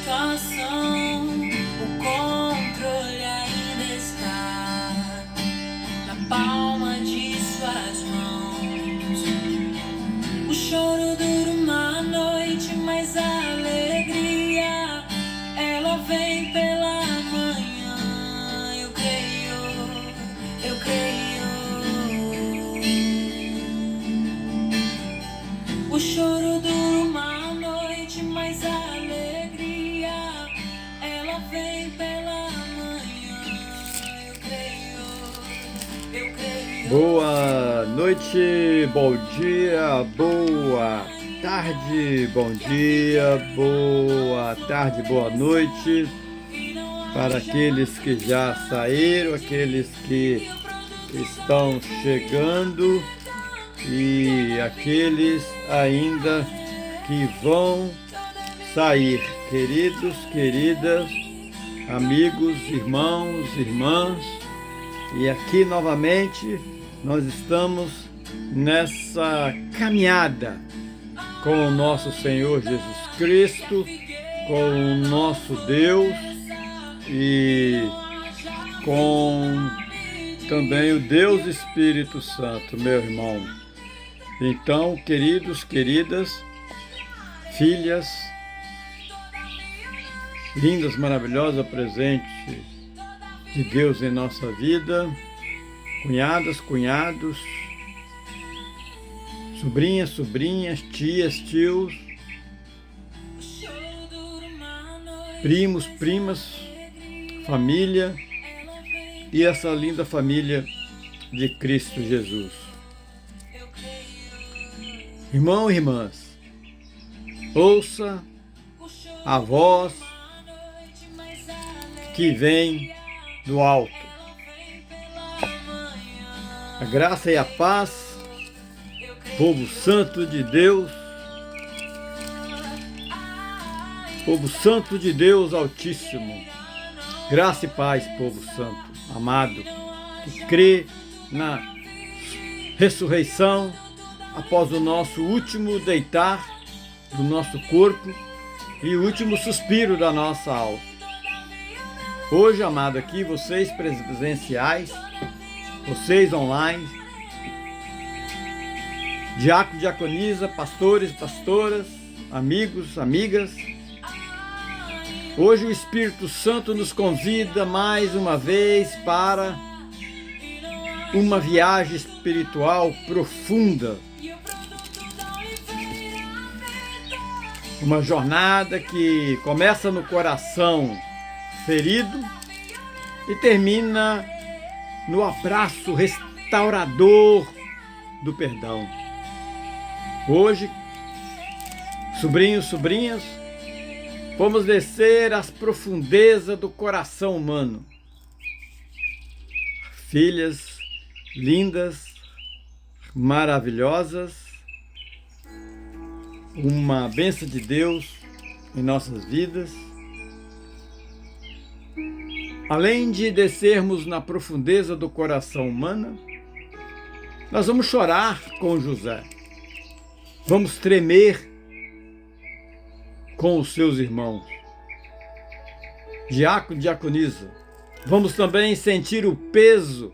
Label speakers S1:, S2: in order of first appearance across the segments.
S1: situação, o controle ainda está na palma de suas mãos. O choro dura uma noite, mas a alegria ela vem pela manhã. Eu creio. O choro dura uma noite, mas a alegria ela vem pela manhã. Eu creio.
S2: Boa noite, bom dia, boa tarde, bom dia, boa tarde, boa noite para aqueles que já saíram, aqueles que estão chegando e aqueles ainda que vão sair. Queridos, queridas, amigos, irmãos, irmãs, e aqui novamente nós estamos nessa caminhada com o nosso Senhor Jesus Cristo, com o nosso Deus e com também o Deus Espírito Santo, meu irmão. Então, queridos, queridas, filhas, lindas, maravilhosas, presentes de Deus em nossa vida, cunhadas, cunhados, sobrinhas, sobrinhas, tias, tios, primos, primas, família e essa linda família de Cristo Jesus. Irmãos e irmãs, ouça a voz que vem do alto. A graça e a paz, povo santo de Deus, povo santo de Deus Altíssimo, graça e paz, povo santo, amado, que crê na ressurreição após o nosso último deitar do nosso corpo e o último suspiro da nossa alma. Hoje, amado, aqui, vocês presenciais, vocês online, diácono, diaconisa, pastores, pastoras, amigos, amigas, hoje o Espírito Santo nos convida mais uma vez para uma viagem espiritual profunda. Uma jornada que começa no coração ferido e termina no abraço restaurador do perdão. Hoje, sobrinhos, sobrinhas, vamos descer às profundezas do coração humano. Filhas lindas, maravilhosas, uma bênção de Deus em nossas vidas. Além de descermos na profundeza do coração humano, nós vamos chorar com José. Vamos tremer com os seus irmãos. Diácono, diaconisa, vamos também sentir o peso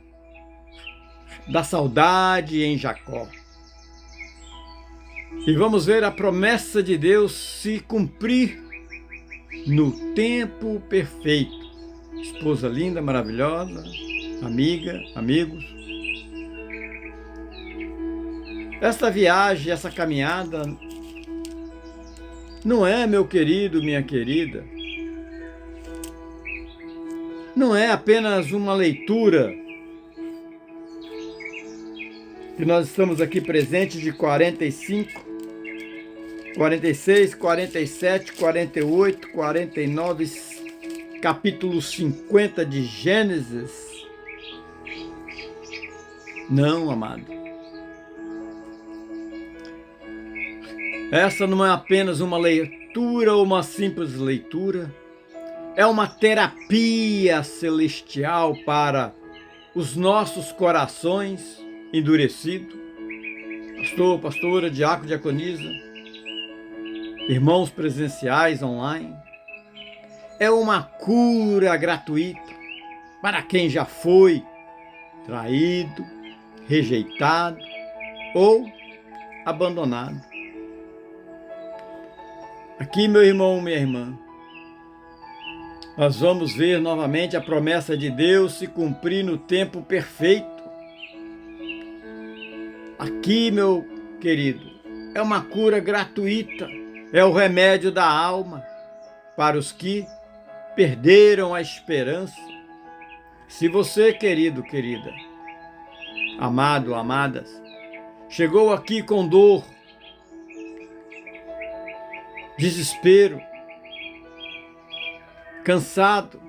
S2: da saudade em Jacó. E vamos ver a promessa de Deus se cumprir no tempo perfeito. Esposa linda, maravilhosa, amiga, amigos. Esta viagem, essa caminhada, não é, meu querido, minha querida, não é apenas uma leitura que nós estamos aqui presentes de 45, 46, 47, 48, 49, capítulo 50 de Gênesis. Não, amado. Essa não é apenas uma leitura ou uma simples leitura. É uma terapia celestial para os nossos corações endurecidos. Pastor, pastora, diácono, diaconisa, irmãos presenciais online, é uma cura gratuita para quem já foi traído, rejeitado ou abandonado. Aqui, meu irmão, minha irmã, nós vamos ver novamente a promessa de Deus se cumprir no tempo perfeito. Aqui, meu querido, é uma cura gratuita, é o remédio da alma para os que perderam a esperança. Se você, querido, querida, amado, amadas, chegou aqui com dor, desespero, cansado,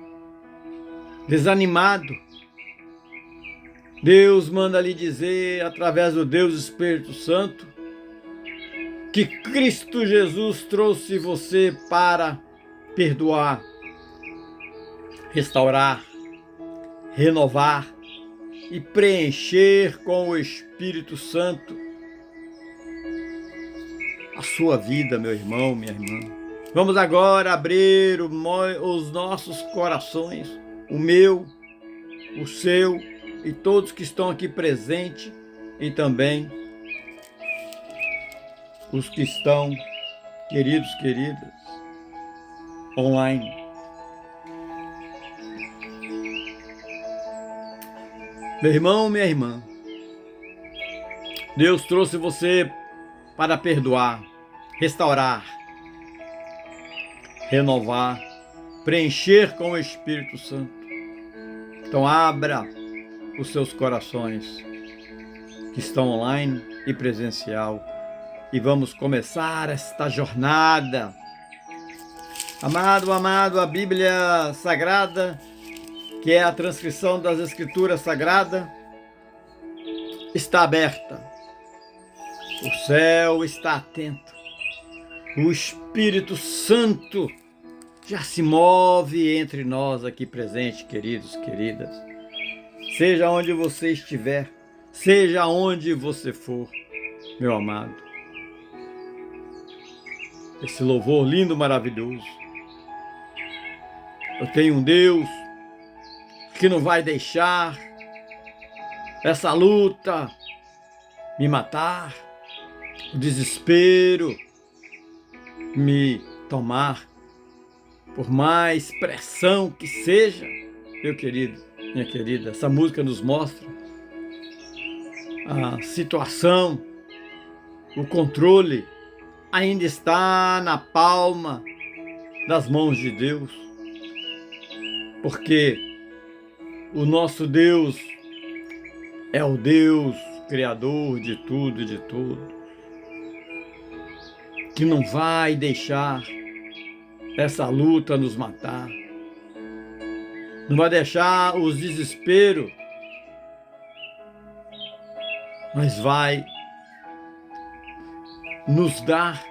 S2: desanimado, Deus manda lhe dizer, através do Deus Espírito Santo, que Cristo Jesus trouxe você para perdoar, restaurar, renovar e preencher com o Espírito Santo a sua vida, meu irmão, minha irmã. Vamos agora abrir os nossos corações, o meu, o seu e todos que estão aqui presentes e também os que estão, queridos, queridas, online. Meu irmão, minha irmã, Deus trouxe você para perdoar, restaurar, renovar, preencher com o Espírito Santo. Então abra os seus corações que estão online e presencial e vamos começar esta jornada. Amado, amado, a Bíblia Sagrada, que é a transcrição das Escrituras Sagradas, está aberta. O céu está atento. O Espírito Santo já se move entre nós aqui presentes, queridos, queridas. Seja onde você estiver, seja onde você for, meu amado. Esse louvor lindo, maravilhoso. Eu tenho um Deus que não vai deixar essa luta me matar, o desespero me tomar, por mais pressão que seja, meu querido, minha querida. Essa música nos mostra a situação, o controle ainda está na palma das mãos de Deus, porque o nosso Deus é o Deus Criador de tudo e de tudo, que não vai deixar essa luta nos matar, não vai deixar os desesperos, mas vai nos dar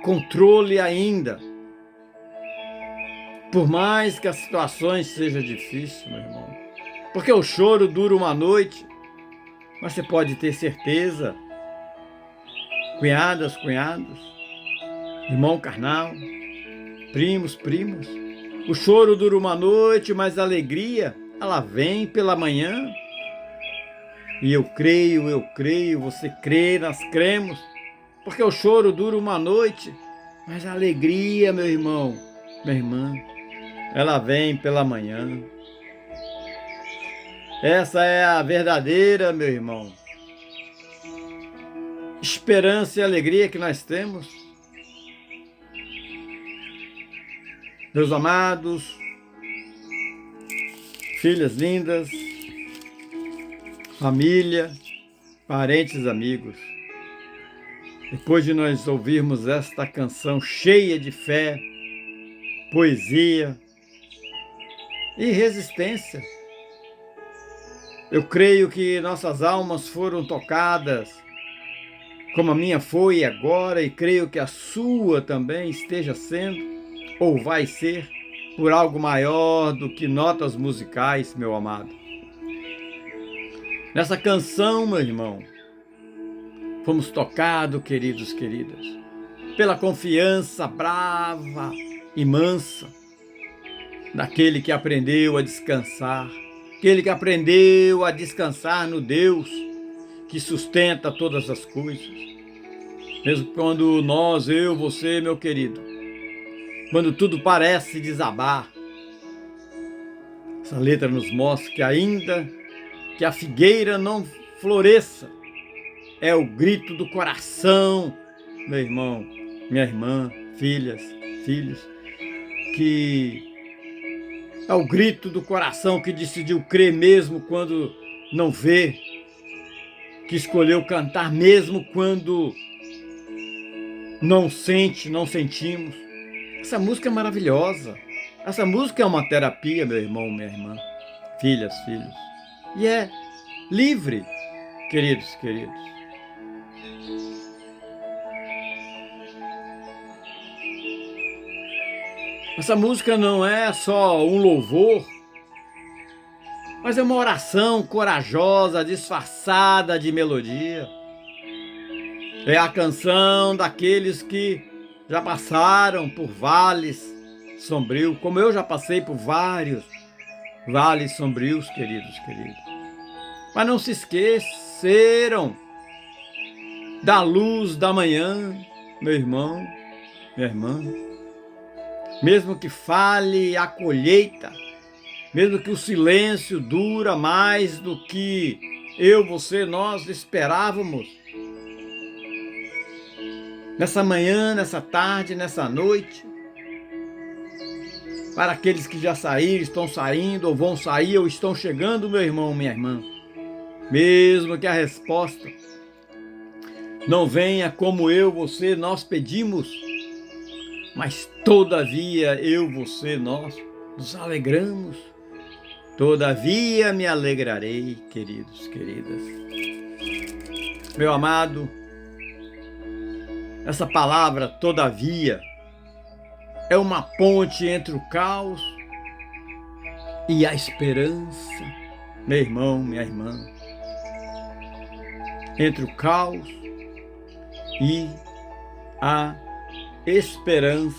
S2: controle ainda, por mais que as situações sejam difíceis, meu irmão, porque o choro dura uma noite, mas você pode ter certeza, cunhadas, cunhados, irmão carnal, primos, primas, o choro dura uma noite, mas a alegria, ela vem pela manhã. E eu creio, você crê, nós cremos, porque o choro dura uma noite, mas a alegria, meu irmão, minha irmã, ela vem pela manhã. Essa é a verdadeira, meu irmão, esperança e alegria que nós temos. Meus amados, filhas lindas, família, parentes, amigos, depois de nós ouvirmos esta canção cheia de fé, poesia e resistência, eu creio que nossas almas foram tocadas, como a minha foi agora, e creio que a sua também esteja sendo, ou vai ser, por algo maior do que notas musicais, meu amado. Nessa canção, meu irmão, fomos tocados, queridos, queridas, pela confiança brava e mansa daquele que aprendeu a descansar, aquele que aprendeu a descansar no Deus que sustenta todas as coisas. Mesmo quando nós, eu, você, meu querido, quando tudo parece desabar, essa letra nos mostra que ainda que a figueira não floresça, é o grito do coração, meu irmão, minha irmã, filhas, filhos, que é o grito do coração que decidiu crer mesmo quando não vê, que escolheu cantar mesmo quando não sente, não sentimos. Essa música é maravilhosa. Essa música é uma terapia, meu irmão, minha irmã, filhas, filhos. E é livre, queridos, queridos. Essa música não é só um louvor, mas é uma oração corajosa, disfarçada de melodia. É a canção daqueles que já passaram por vales sombrios, como eu já passei por vários vales sombrios, queridos, queridos. Mas não se esqueceram da luz da manhã, meu irmão, minha irmã. Mesmo que fale a colheita, mesmo que o silêncio dura mais do que eu, você, nós esperávamos, nessa manhã, nessa tarde, nessa noite, para aqueles que já saíram, estão saindo, ou vão sair, ou estão chegando, meu irmão, minha irmã, mesmo que a resposta não venha como eu, você, nós pedimos, mas todavia eu, você, nós nos alegramos. Todavia me alegrarei, queridos, queridas. Meu amado, essa palavra todavia é uma ponte entre o caos e a esperança, meu irmão, minha irmã. Entre o caos e a esperança.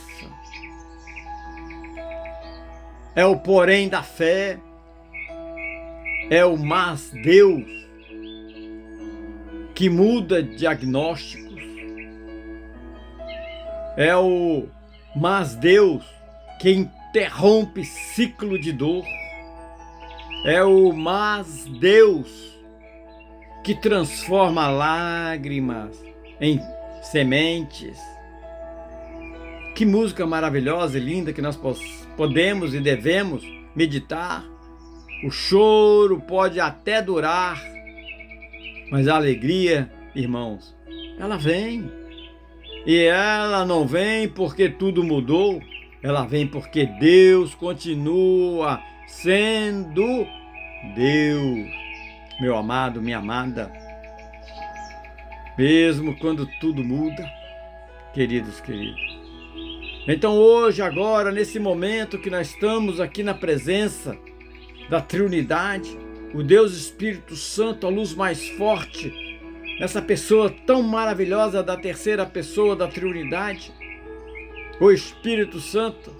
S2: É o porém da fé, é o mas Deus que muda diagnósticos, é o mas Deus que interrompe ciclo de dor, é o mas Deus que transforma lágrimas em sementes. Que música maravilhosa e linda que nós podemos e devemos meditar. O choro pode até durar, mas a alegria, irmãos, ela vem. E ela não vem porque tudo mudou, ela vem porque Deus continua sendo Deus. Meu amado, minha amada, mesmo quando tudo muda, queridos, queridos. Então hoje, agora, nesse momento que nós estamos aqui na presença da Trindade, o Deus Espírito Santo, a luz mais forte, essa pessoa tão maravilhosa da terceira pessoa da Trindade, o Espírito Santo,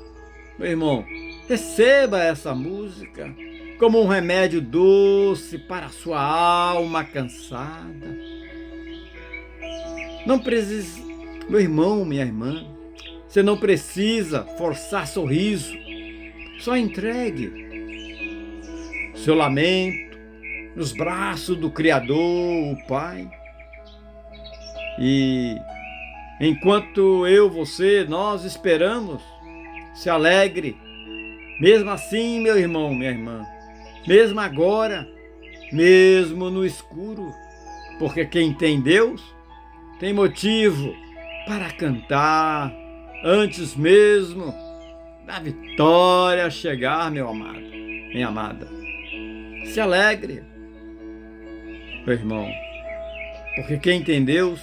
S2: meu irmão, receba essa música como um remédio doce para a sua alma cansada. Não precisa, meu irmão, minha irmã, você não precisa forçar sorriso, só entregue seu lamento nos braços do Criador, o Pai. E enquanto eu, você, nós esperamos, se alegre, mesmo assim, meu irmão, minha irmã, mesmo agora, mesmo no escuro, porque quem tem Deus tem motivo para cantar antes mesmo da vitória chegar, meu amado, minha amada. Se alegre, meu irmão, porque quem tem Deus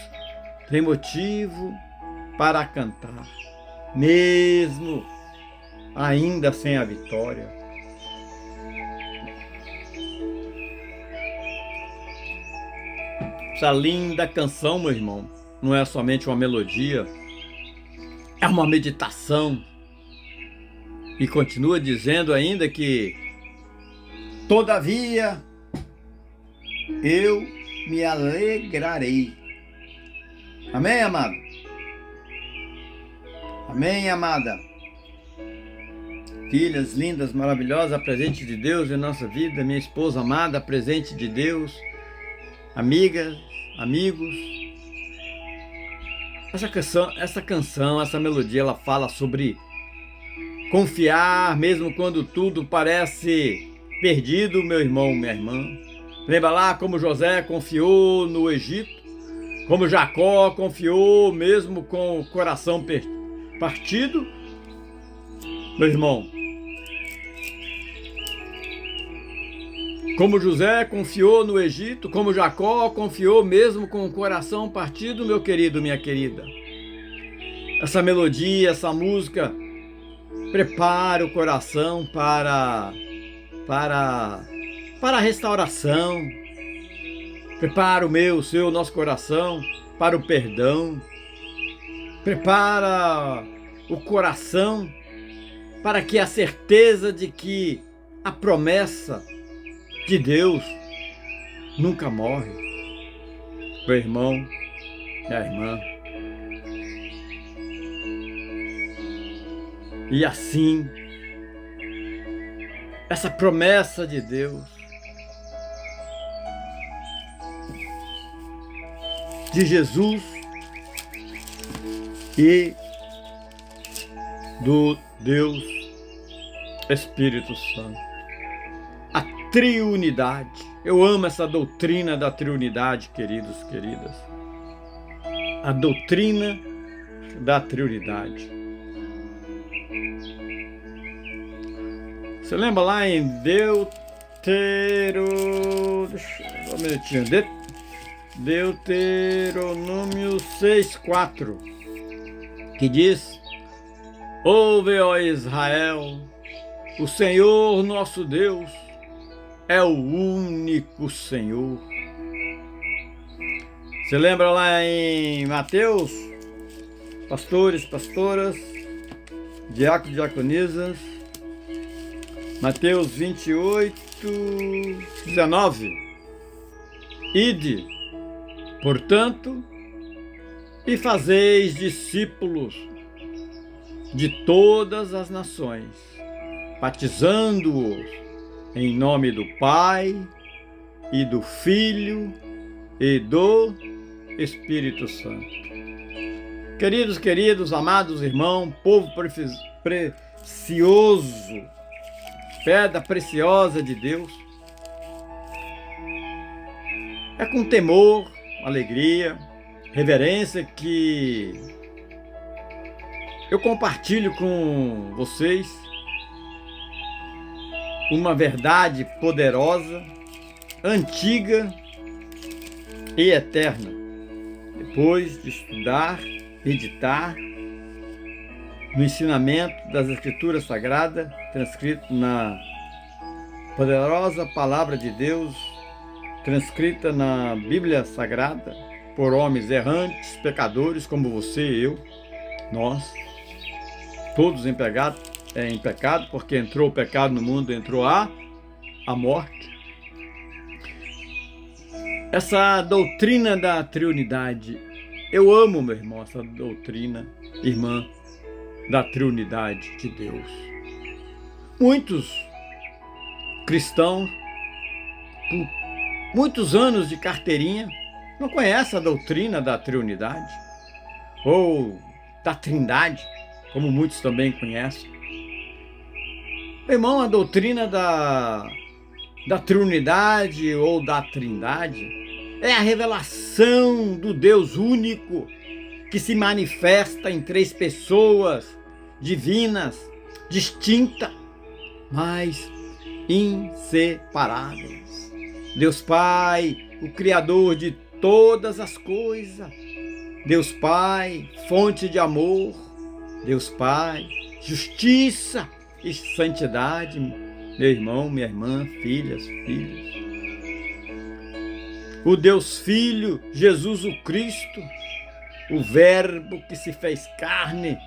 S2: tem motivo para cantar, mesmo ainda sem a vitória. Essa linda canção, meu irmão, não é somente uma melodia, é uma meditação. E continua dizendo ainda que, todavia, eu me alegrarei. Amém, amado? Amém, amada? Filhas lindas, maravilhosas, presente de Deus em nossa vida, minha esposa amada, presente de Deus, amigas, amigos. Essa canção, essa melodia, ela fala sobre confiar mesmo quando tudo parece perdido, meu irmão, minha irmã. Lembra lá como José confiou no Egito, como Jacó confiou mesmo com o coração partido? Meu irmão, como José confiou no Egito, como Jacó confiou mesmo com o coração partido, meu querido, minha querida. Essa melodia, essa música, prepara o coração para a restauração. Prepara o seu, nosso coração para o perdão. Prepara o coração para que a certeza de que a promessa de Deus nunca morre. Meu irmão, minha irmã. E assim, essa promessa de Deus, de Jesus e do Deus Espírito Santo. A triunidade. Eu amo essa doutrina da triunidade, queridos, queridas. A doutrina da triunidade. Você lembra lá em Deuteronômio 6:4, que diz: ouve, ó Israel, o Senhor nosso Deus é o único Senhor. Você lembra lá em Mateus, pastores, pastoras, diáconos, diaconisas, Mateus 28:19. Ide, portanto, e fazeis discípulos de todas as nações, batizando-os em nome do Pai e do Filho e do Espírito Santo. Queridos, queridos, amados irmãos, povo precioso, pedra preciosa de Deus, é com temor, alegria, reverência que eu compartilho com vocês uma verdade poderosa, antiga e eterna. Depois de estudar, meditar no ensinamento das Escrituras Sagradas, transcrito na poderosa Palavra de Deus, transcrita na Bíblia Sagrada, por homens errantes, pecadores como você e eu, nós, todos em pecado, porque entrou o pecado no mundo, entrou a morte. Essa doutrina da triunidade, eu amo, meu irmão, essa doutrina, irmã, da triunidade de Deus. Muitos cristãos, por muitos anos de carteirinha, não conhecem a doutrina da triunidade, ou da trindade, como muitos também conhecem. Meu irmão, a doutrina da triunidade ou da trindade é a revelação do Deus único que se manifesta em três pessoas divinas, distintas, mas inseparáveis. Deus Pai, o Criador de todas as coisas. Deus Pai, fonte de amor. Deus Pai, justiça e santidade. Meu irmão, minha irmã, filhas, filhos. O Deus Filho, Jesus o Cristo, o Verbo que se fez carne,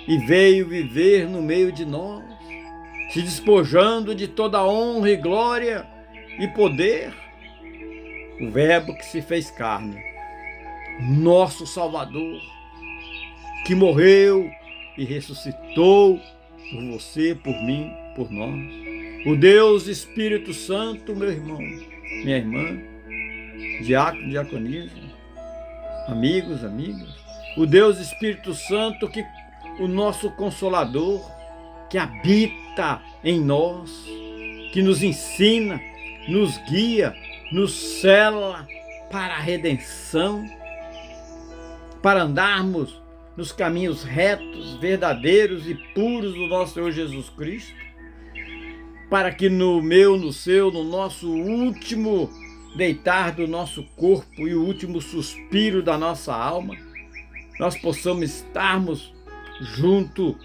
S2: e veio viver no meio de nós, se despojando de toda honra e glória e poder. O Verbo que se fez carne, nosso Salvador, que morreu e ressuscitou por você, por mim, por nós. O Deus Espírito Santo, meu irmão, minha irmã, diácono, diaconisa, amigos, amigas. O Deus Espírito Santo, que o nosso Consolador, que habita em nós, que nos ensina, nos guia, nos sela para a redenção, para andarmos nos caminhos retos, verdadeiros e puros do nosso Senhor Jesus Cristo, para que no meu, no seu, no nosso último deitar do nosso corpo e o último suspiro da nossa alma, nós possamos estarmos junto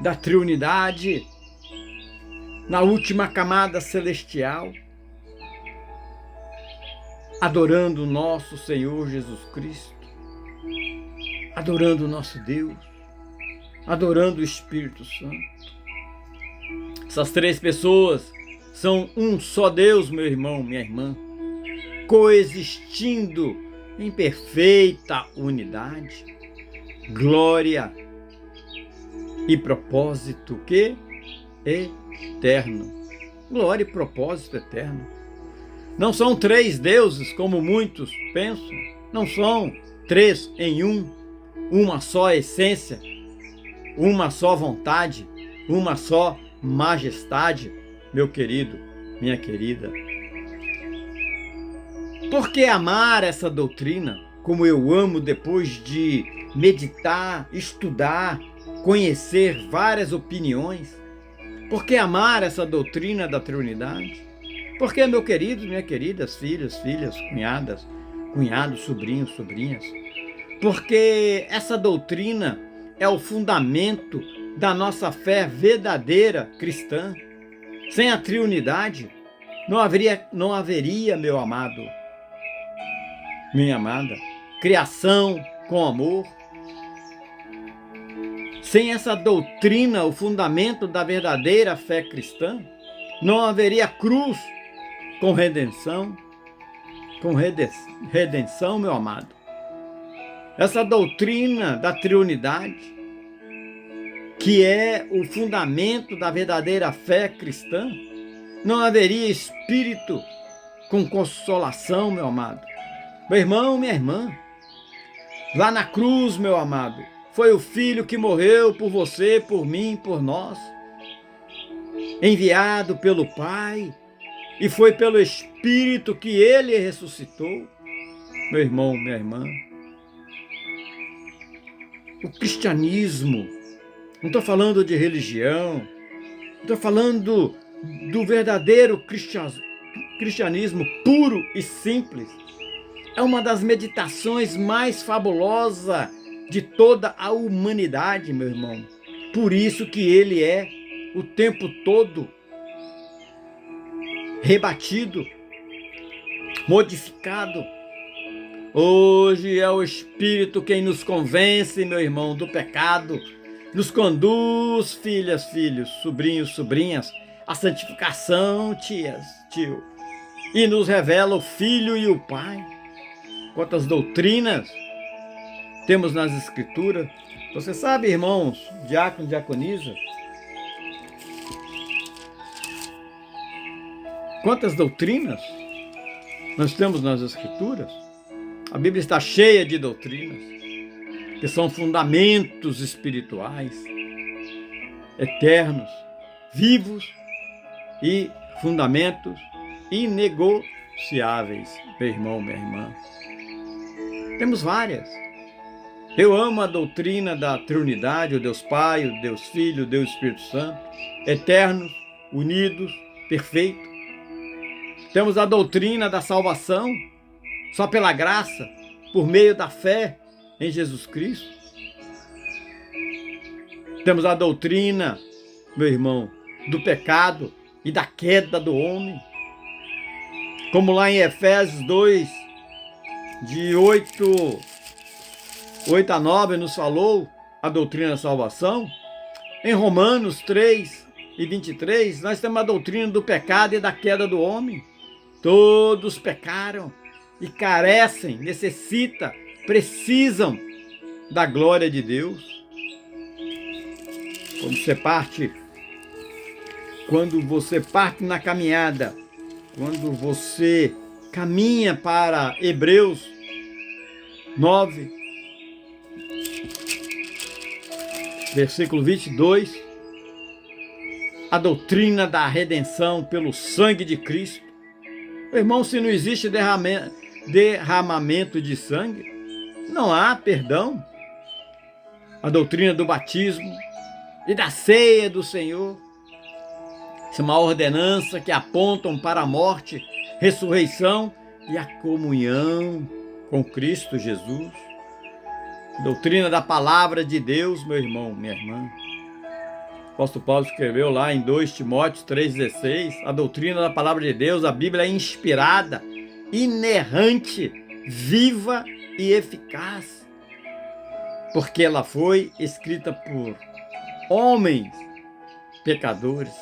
S2: da Trindade, na última camada celestial, adorando o nosso Senhor Jesus Cristo, adorando o nosso Deus, adorando o Espírito Santo. Essas três pessoas são um só Deus, meu irmão, minha irmã, coexistindo em perfeita unidade, glória e propósito que eterno. Glória e propósito eterno. Não são três deuses, como muitos pensam. Não são três em um, uma só essência, uma só vontade, uma só majestade, meu querido, minha querida. Por que amar essa doutrina, como eu amo depois de meditar, estudar, conhecer várias opiniões? Por que amar essa doutrina da Trindade? Porque, meu querido, minha querida, filhos, cunhadas, cunhados, sobrinhos, sobrinhas, porque essa doutrina é o fundamento da nossa fé verdadeira cristã. Sem a Trindade, não haveria, meu amado, minha amada, criação com amor. Sem essa doutrina, o fundamento da verdadeira fé cristã, não haveria cruz com redenção, meu amado. Essa doutrina da Trindade, que é o fundamento da verdadeira fé cristã, não haveria espírito com consolação, meu amado. Meu irmão, minha irmã, lá na cruz, meu amado, foi o Filho que morreu por você, por mim, por nós, enviado pelo Pai, e foi pelo Espírito que Ele ressuscitou. Meu irmão, minha irmã, o cristianismo, não estou falando de religião, estou falando do verdadeiro cristianismo puro e simples. É uma das meditações mais fabulosas de toda a humanidade, meu irmão. Por isso que ele é o tempo todo rebatido, modificado. Hoje é o Espírito quem nos convence, meu irmão, do pecado, nos conduz, filhas, filhos, sobrinhos, sobrinhas, à santificação, tias, tio, e nos revela o Filho e o Pai. Quantas doutrinas temos nas Escrituras. Você sabe, irmãos, diácono, diaconisa, quantas doutrinas nós temos nas Escrituras? A Bíblia está cheia de doutrinas, que são fundamentos espirituais, eternos, vivos e fundamentos inegociáveis, meu irmão, minha irmã. Temos várias. Eu amo a doutrina da Trindade, o Deus Pai, o Deus Filho, o Deus Espírito Santo, eternos, unidos, perfeitos. Temos a doutrina da salvação, só pela graça, por meio da fé em Jesus Cristo. Temos a doutrina, meu irmão, do pecado e da queda do homem. Como lá em Efésios 2, de 8 a 9 nos falou, a doutrina da salvação. Em Romanos 3:23, nós temos a doutrina do pecado e da queda do homem. Todos pecaram e carecem, precisam da glória de Deus. Quando você parte na caminhada, quando você caminha para Hebreus 9, versículo 22, a doutrina da redenção pelo sangue de Cristo. Irmão, se não existe derramamento de sangue, não há perdão. A doutrina do batismo e da ceia do Senhor, isso é uma ordenança que apontam para a morte, ressurreição e a comunhão com Cristo Jesus. Doutrina da palavra de Deus, meu irmão, minha irmã. O apóstolo Paulo escreveu lá em 2 Timóteo 3,16, a doutrina da palavra de Deus, a Bíblia é inspirada, inerrante, viva e eficaz, porque ela foi escrita por homens pecadores,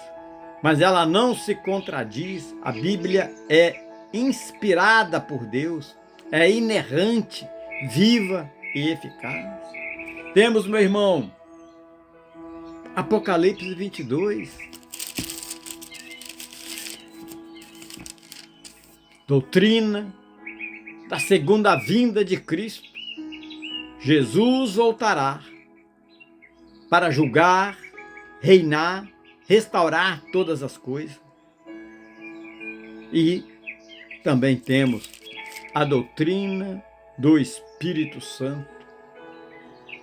S2: mas ela não se contradiz. A Bíblia é inspirada por Deus, é inerrante, viva e eficaz. Temos, meu irmão, Apocalipse 22. Doutrina da segunda vinda de Cristo. Jesus voltará para julgar, reinar, restaurar todas as coisas. E também temos a doutrina do Espírito Santo,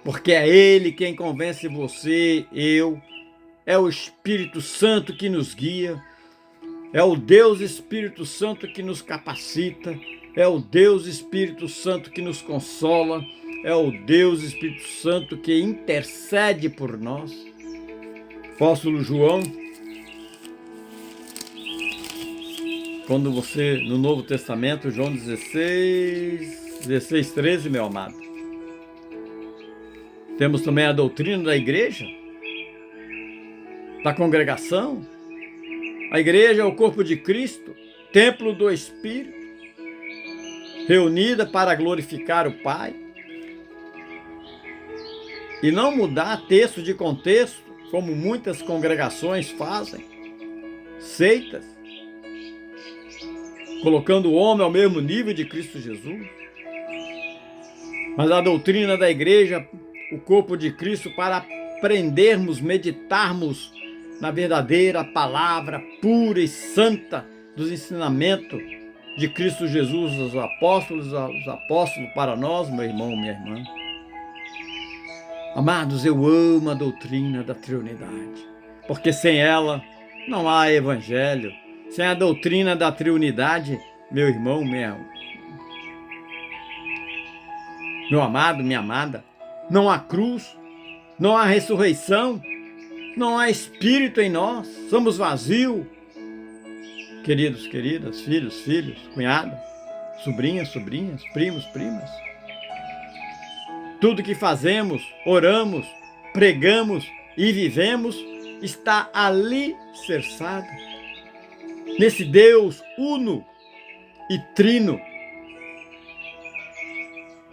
S2: porque é Ele quem convence você, eu, é o Espírito Santo que nos guia, é o Deus Espírito Santo que nos capacita, é o Deus Espírito Santo que nos consola, é o Deus Espírito Santo que intercede por nós. Apóstolo João, quando você, no Novo Testamento, João 16:13, meu amado, temos também a doutrina da igreja, da congregação. A igreja é o corpo de Cristo, templo do Espírito, reunida para glorificar o Pai. E não mudar texto de contexto, como muitas congregações fazem, seitas, colocando o homem ao mesmo nível de Cristo Jesus. Mas a doutrina da igreja, o corpo de Cristo, para aprendermos, meditarmos na verdadeira palavra pura e santa dos ensinamentos de Cristo Jesus, os apóstolos para nós, meu irmão, minha irmã. Amados, eu amo a doutrina da Trindade, porque sem ela não há evangelho. Sem a doutrina da Trindade, meu irmão, meu amado, minha amada, não há cruz, não há ressurreição, não há Espírito em nós, somos vazios. Queridos, queridas, filhos, cunhada, sobrinhas, primos, primas. Tudo que fazemos, oramos, pregamos e vivemos está alicerçado nesse Deus uno e trino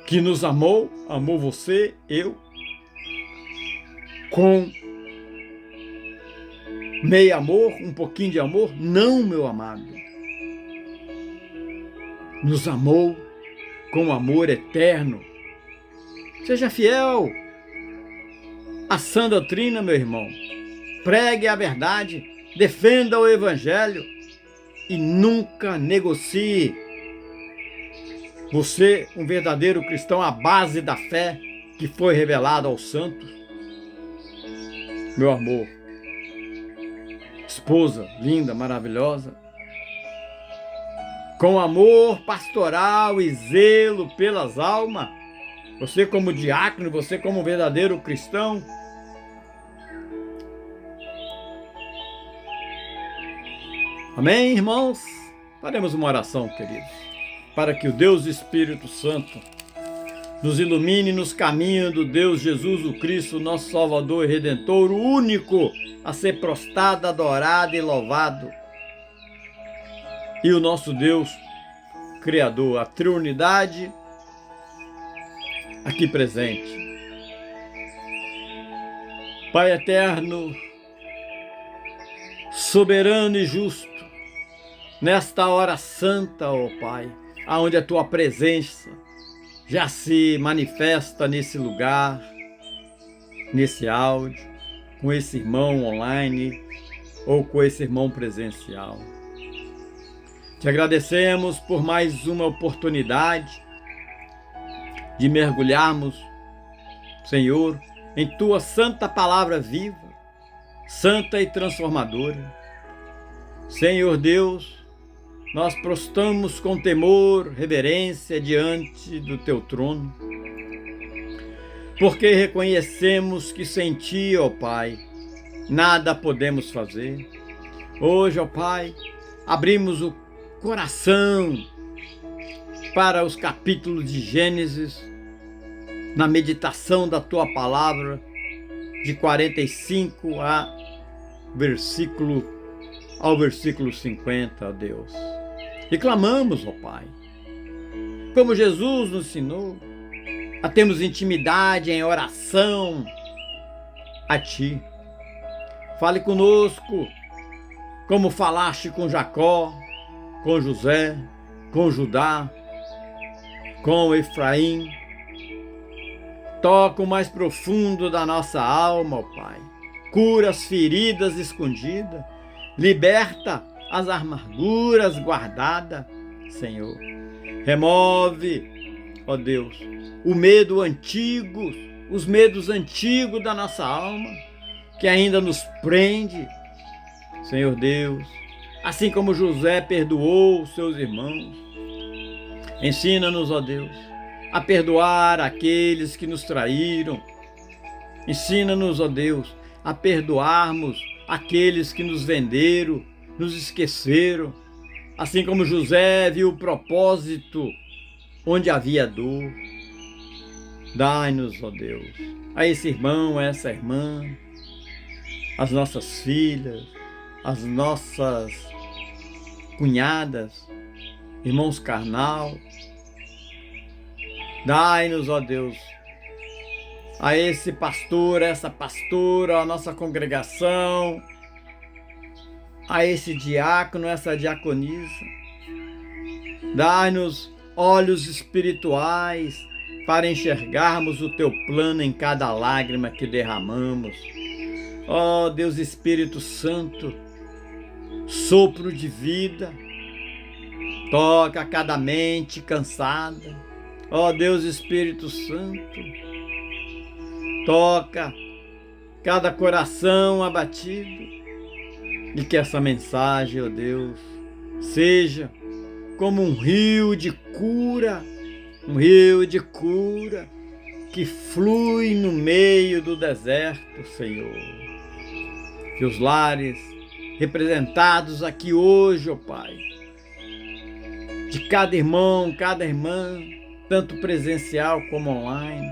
S2: que nos amou você, eu, com meio amor, um pouquinho de amor? Não, meu amado. Nos amou com amor eterno. Seja fiel à sã doutrina, meu irmão. Pregue a verdade, defenda o evangelho e nunca negocie. Você, um verdadeiro cristão, à base da fé que foi revelada aos santos. Meu amor, esposa linda, maravilhosa, com amor pastoral e zelo pelas almas, você como diácono, você como verdadeiro cristão, amém, irmãos? Faremos uma oração, queridos, para que o Deus Espírito Santo nos ilumine nos caminhos do Deus Jesus, o Cristo, nosso Salvador e Redentor, o único a ser prostrado, adorado e louvado. E o nosso Deus, Criador, a Trindade aqui presente. Pai eterno, soberano e justo, nesta hora santa, ó Pai, aonde a Tua presença já se manifesta nesse lugar, nesse áudio, com esse irmão online ou com esse irmão presencial. Te agradecemos por mais uma oportunidade de mergulharmos, Senhor, em Tua santa palavra viva, santa e transformadora. Senhor Deus, nós prostramos com temor, reverência diante do Teu trono, porque reconhecemos que sem Ti, ó Pai, nada podemos fazer. Hoje, ó Pai, abrimos o coração para os capítulos de Gênesis, na meditação da Tua palavra, de 45 ao versículo 50, ó Deus. E clamamos, ó Pai, como Jesus nos ensinou, a termos intimidade em oração a Ti. Fale conosco, como falaste com Jacó, com José, com Judá, com Efraim. Toca o mais profundo da nossa alma, ó Pai. Cura as feridas escondidas, liberta as amarguras guardadas, Senhor. Remove, ó Deus, o medo antigo, os medos antigos da nossa alma, que ainda nos prende, Senhor Deus. Assim como José perdoou os seus irmãos, ensina-nos, ó Deus, a perdoar aqueles que nos traíram. Ensina-nos, ó Deus, a perdoarmos aqueles que nos venderam, nos esqueceram. Assim como José viu o propósito onde havia dor. Dai-nos, ó Deus, a esse irmão, a essa irmã, as nossas filhas, as nossas cunhadas, irmãos carnal. Dai-nos, ó Deus, a esse pastor, a essa pastora, a nossa congregação, a esse diácono, essa diaconisa. Dai-nos olhos espirituais para enxergarmos o Teu plano em cada lágrima que derramamos. Ó Deus Espírito Santo, sopro de vida, toca cada mente cansada. Ó Deus Espírito Santo, toca cada coração abatido, e que essa mensagem, ó Deus, seja como um rio de cura, que flui no meio do deserto, Senhor. Que os lares representados aqui hoje, ó Pai, de cada irmão, cada irmã, tanto presencial como online,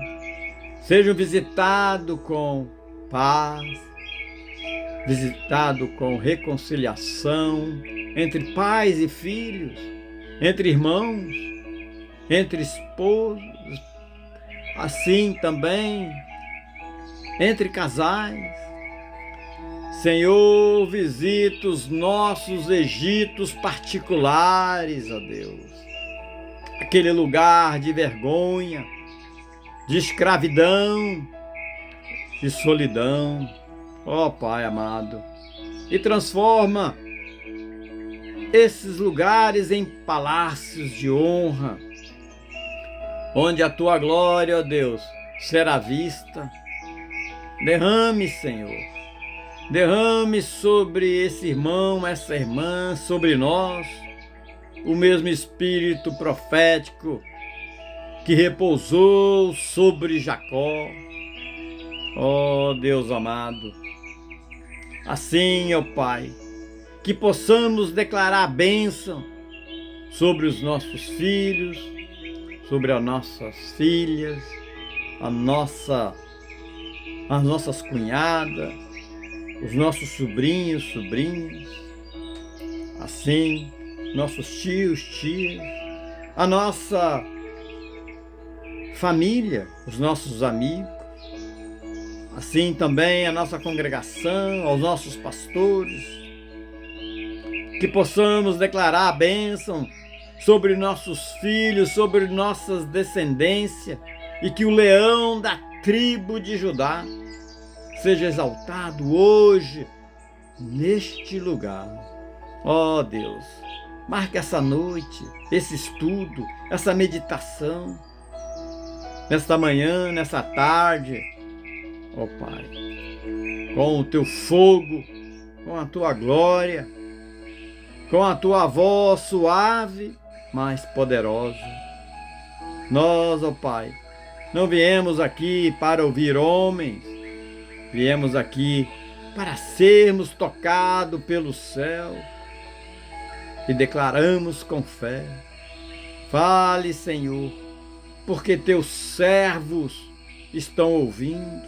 S2: sejam visitados com paz, visitado com reconciliação entre pais e filhos, entre irmãos, entre esposos, assim também entre casais. Senhor, visita os nossos Egitos particulares, ó Deus, aquele lugar de vergonha, de escravidão, de solidão, ó Pai amado, e transforma esses lugares em palácios de honra, onde a Tua glória, ó Deus, será vista. Derrame, Senhor, derrame sobre esse irmão, essa irmã, sobre nós, o mesmo espírito profético que repousou sobre Jacó. Ó Deus amado, assim, ó Pai, que possamos declarar a bênção sobre os nossos filhos, sobre as nossas filhas, as nossas cunhadas, os nossos sobrinhos, sobrinhas, assim, nossos tios, tias, a nossa família, os nossos amigos, assim também a nossa congregação, aos nossos pastores, que possamos declarar a bênção sobre nossos filhos, sobre nossas descendências, e que o leão da tribo de Judá seja exaltado hoje neste lugar. Ó Deus, marque essa noite, esse estudo, essa meditação, nesta manhã, nessa tarde, ó Pai, com o teu fogo, com a tua glória, com a tua voz suave, mas poderosa. Nós, ó Pai, não viemos aqui para ouvir homens, viemos aqui para sermos tocados pelo céu e declaramos com fé. Fale, Senhor, porque teus servos estão ouvindo.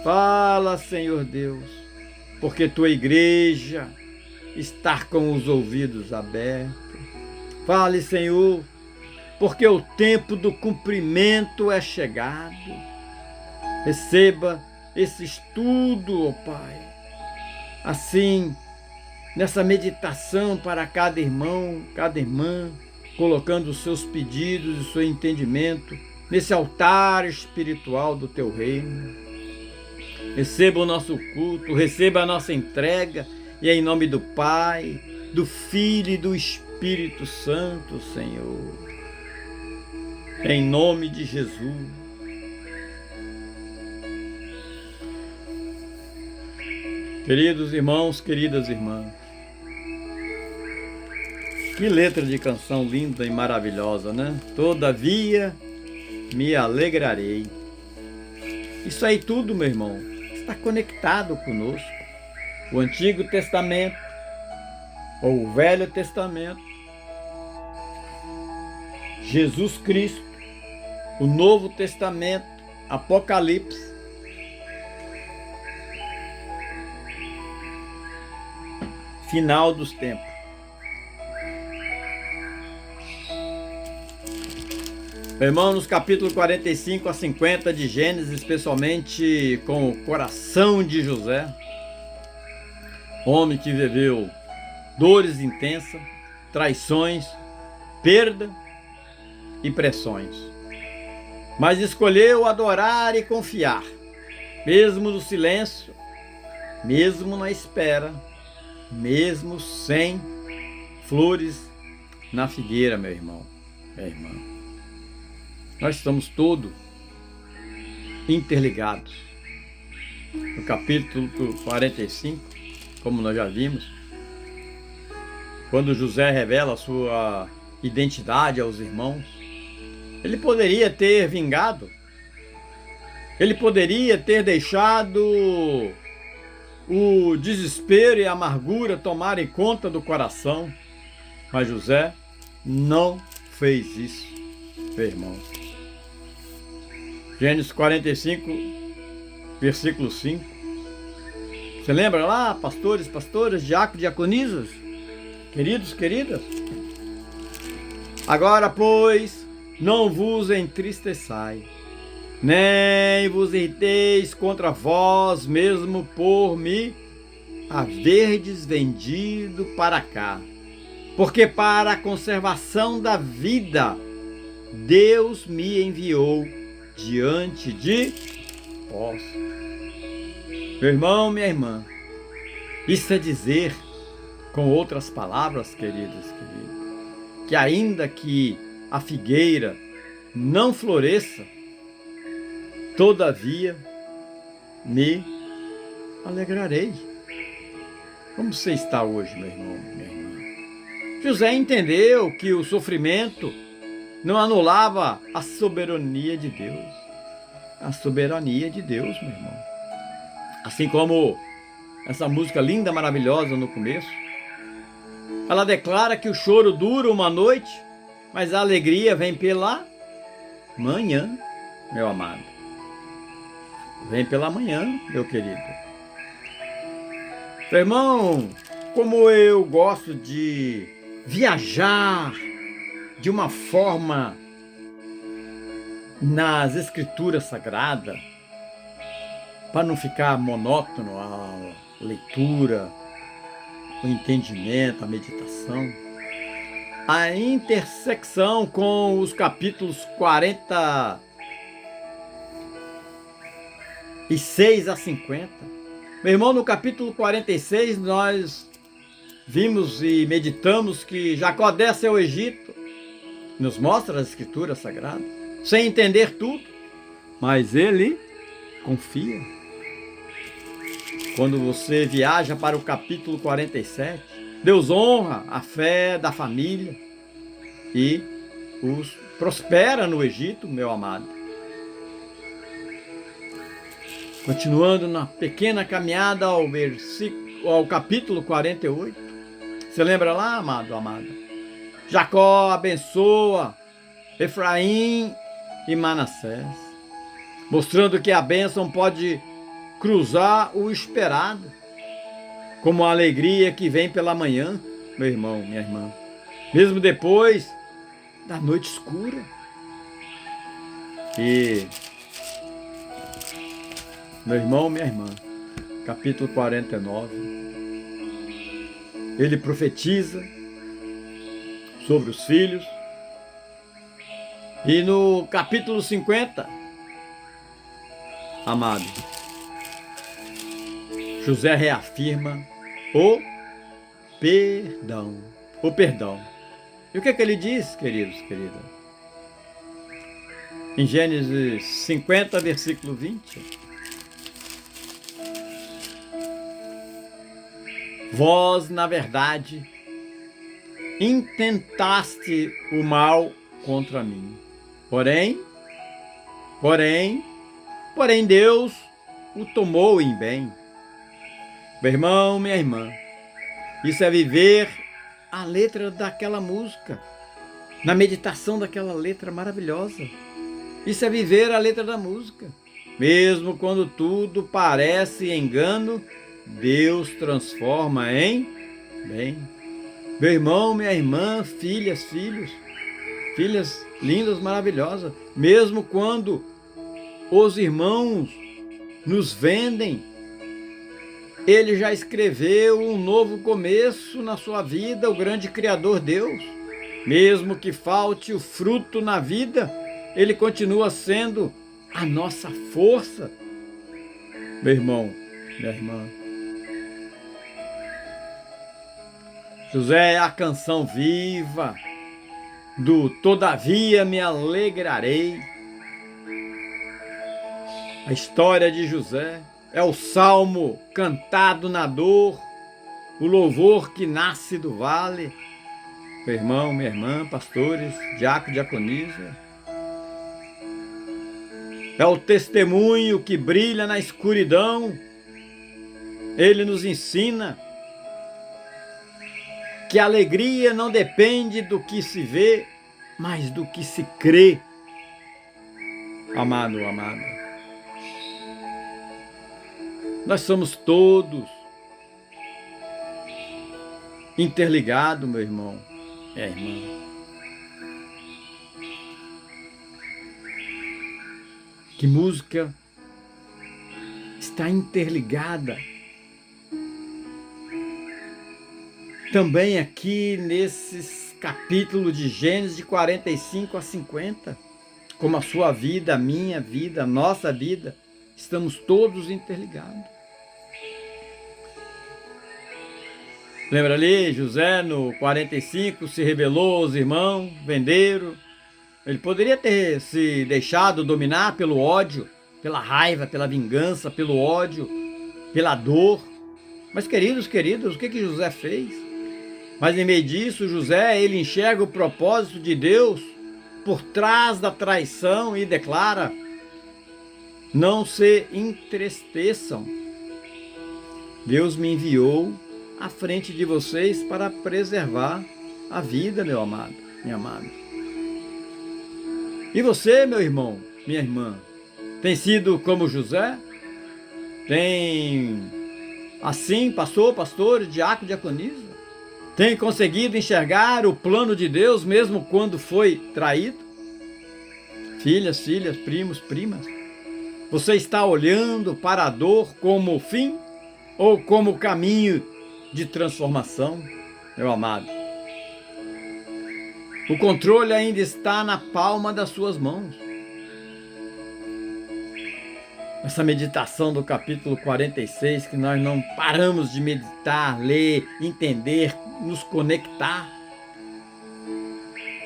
S2: Fala, Senhor Deus, porque tua igreja está com os ouvidos abertos. Fale, Senhor, porque o tempo do cumprimento é chegado. Receba esse estudo, ó Pai, assim, nessa meditação para cada irmão, cada irmã, colocando os seus pedidos e o seu entendimento nesse altar espiritual do teu reino. Receba o nosso culto, receba a nossa entrega, e é em nome do Pai, do Filho e do Espírito Santo, Senhor. Em nome de Jesus. Queridos irmãos, queridas irmãs, que letra de canção linda e maravilhosa, né? Todavia me alegrarei. Isso aí tudo, meu irmão, está conectado conosco. O Antigo Testamento, ou o Velho Testamento, Jesus Cristo, o Novo Testamento, Apocalipse, final dos tempos. Meu irmão, nos capítulos 45 a 50 de Gênesis, especialmente com o coração de José, homem que viveu dores intensas, traições, perda e pressões, mas escolheu adorar e confiar, mesmo no silêncio, mesmo na espera, mesmo sem flores na figueira, meu irmão, minha irmã. Nós estamos todos interligados. No capítulo 45, como nós já vimos, quando José revela a sua identidade aos irmãos, ele poderia ter vingado, ele poderia ter deixado o desespero e a amargura tomarem conta do coração, mas José não fez isso, meu irmão. Gênesis 45, versículo 5. Você lembra lá, pastores, pastoras, diáconos, diaconisas, queridos, queridas? Agora, pois, não vos entristeçai, nem vos irriteis contra vós mesmo por me haverdes vendido para cá, porque para a conservação da vida Deus me enviou diante de vós. Meu irmão, minha irmã, isso é dizer, com outras palavras, queridos, que ainda que a figueira não floresça, todavia me alegrarei. Como você está hoje, meu irmão, minha irmã? José entendeu que o sofrimento não anulava a soberania de Deus. A soberania de Deus, meu irmão. Assim como essa música linda, maravilhosa no começo, ela declara que o choro dura uma noite, mas a alegria vem pela manhã, meu amado. Vem pela manhã, meu querido. Meu irmão, como eu gosto de viajar de uma forma nas escrituras sagradas, para não ficar monótono a leitura, o entendimento, a meditação, a intersecção com os capítulos 46 a 50. Meu irmão, no capítulo 46 nós vimos e meditamos que Jacó desce ao Egito, nos mostra as escrituras sagradas, sem entender tudo, mas ele confia. Quando você viaja para o capítulo 47, Deus honra a fé da família e os prospera no Egito, meu amado. Continuando na pequena caminhada ao capítulo 48, você lembra lá, amado, amada? Jacó abençoa Efraim e Manassés, mostrando que a bênção pode cruzar o esperado, como a alegria que vem pela manhã, meu irmão, minha irmã, mesmo depois da noite escura. E, meu irmão, minha irmã, capítulo 49, ele profetiza sobre os filhos. E no capítulo 50, amado, José reafirma o perdão. E o que é que ele diz, queridos, queridas? Em Gênesis 50, versículo 20. Vós, na verdade, intentaste o mal contra mim. Porém, Deus o tomou em bem. Meu irmão, minha irmã, isso é viver a letra daquela música, na meditação daquela letra maravilhosa. Isso é viver a letra da música. Mesmo quando tudo parece engano, Deus transforma em bem. Meu irmão, minha irmã, filhas, filhos, filhas lindas, maravilhosas, mesmo quando os irmãos nos vendem, Ele já escreveu um novo começo na sua vida, o grande Criador Deus. Mesmo que falte o fruto na vida, Ele continua sendo a nossa força. Meu irmão, minha irmã, José é a canção viva do Todavia me alegrarei. A história de José é o salmo cantado na dor, o louvor que nasce do vale. Meu irmão, minha irmã, pastores, diácono, diaconisa. É o testemunho que brilha na escuridão. Ele nos ensina que a alegria não depende do que se vê, mas do que se crê. Amado, amada, nós somos todos interligados, meu irmão, minha irmã. Que música está interligada também aqui nesses capítulos de Gênesis de 45 a 50, como a sua vida, a minha vida, a nossa vida, estamos todos interligados. Lembra ali, José no 45 se rebelou, os irmãos venderam. Ele poderia ter se deixado dominar pelo ódio, pela raiva, pela vingança, pelo ódio, pela dor. Mas queridos, o que José fez? Mas em meio disso, José, ele enxerga o propósito de Deus por trás da traição e declara: não se entristeçam. Deus me enviou à frente de vocês para preservar a vida, meu amado, minha amada. E você, meu irmão, minha irmã, tem sido como José? Tem, assim, pastor, diácono, diaconisa? Tem conseguido enxergar o plano de Deus mesmo quando foi traído? Filhas, primos, primas, você está olhando para a dor como fim ou como caminho de transformação, meu amado? O controle ainda está na palma das suas mãos. Essa meditação do capítulo 46, que nós não paramos de meditar, ler, entender, nos conectar.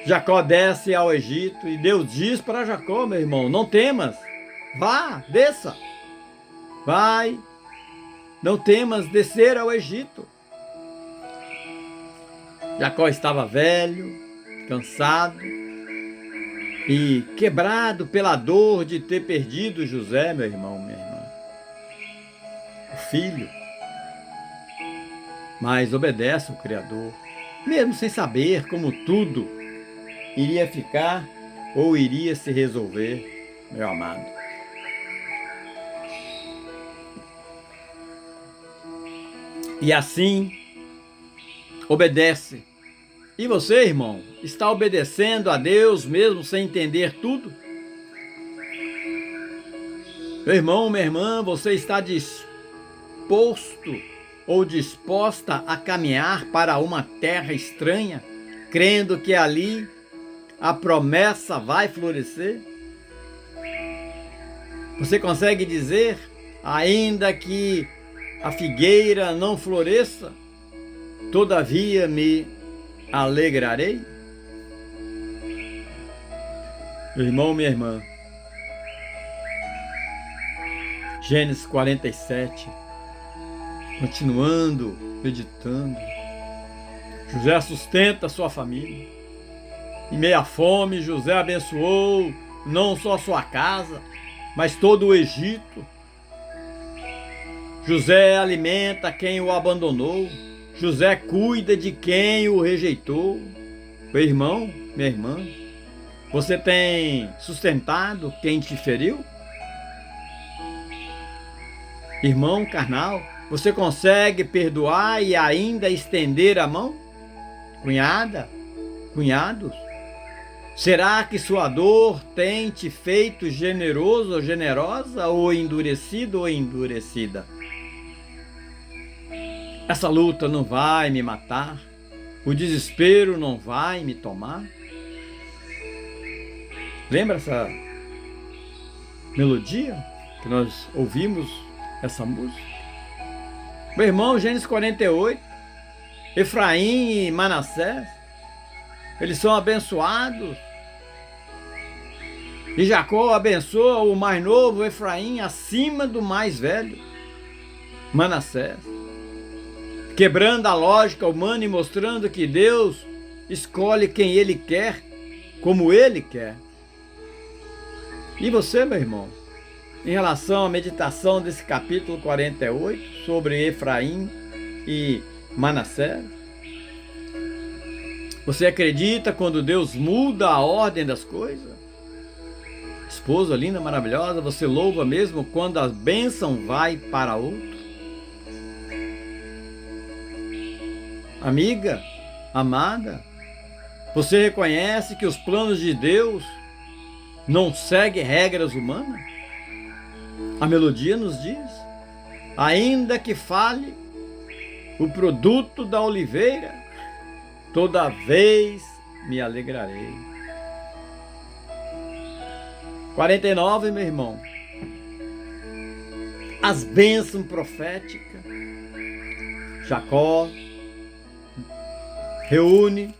S2: Jacó desce ao Egito e Deus diz para Jacó, meu irmão, não temas, vá, desça, vai, não temas descer ao Egito. Jacó estava velho, cansado e quebrado pela dor de ter perdido José, meu irmão, minha irmã, o filho. Mas obedece ao Criador, mesmo sem saber como tudo iria ficar ou iria se resolver, meu amado. E assim, obedece. E você, irmão, está obedecendo a Deus mesmo sem entender tudo? Meu irmão, minha irmã, você está disposto ou disposta a caminhar para uma terra estranha, crendo que ali a promessa vai florescer? Você consegue dizer, ainda que a figueira não floresça, todavia me alegrarei? Meu irmão, minha irmã, Gênesis 47, continuando, meditando, José sustenta a sua família. Em meio à fome, José abençoou não só sua casa, mas todo o Egito. José alimenta quem o abandonou. José cuida de quem o rejeitou. Meu irmão, minha irmã, você tem sustentado quem te feriu? Irmão carnal, você consegue perdoar e ainda estender a mão? Cunhada, cunhados, será que sua dor tem te feito generoso ou generosa, ou endurecido ou endurecida? Essa luta não vai me matar, o desespero não vai me tomar. Lembra essa melodia que nós ouvimos, essa música? Meu irmão, Gênesis 48, Efraim e Manassés, eles são abençoados. E Jacó abençoa o mais novo, Efraim, acima do mais velho, Manassés, quebrando a lógica humana e mostrando que Deus escolhe quem Ele quer, como Ele quer. E você, meu irmão, em relação à meditação desse capítulo 48 sobre Efraim e Manassés, você acredita quando Deus muda a ordem das coisas? Esposa linda, maravilhosa, você louva mesmo quando a bênção vai para outro? Amiga, amada, você reconhece que os planos de Deus não seguem regras humanas? A melodia nos diz, ainda que fale o produto da oliveira, toda vez me alegrarei. 49, meu irmão. As bênçãos proféticas. Jacó reúne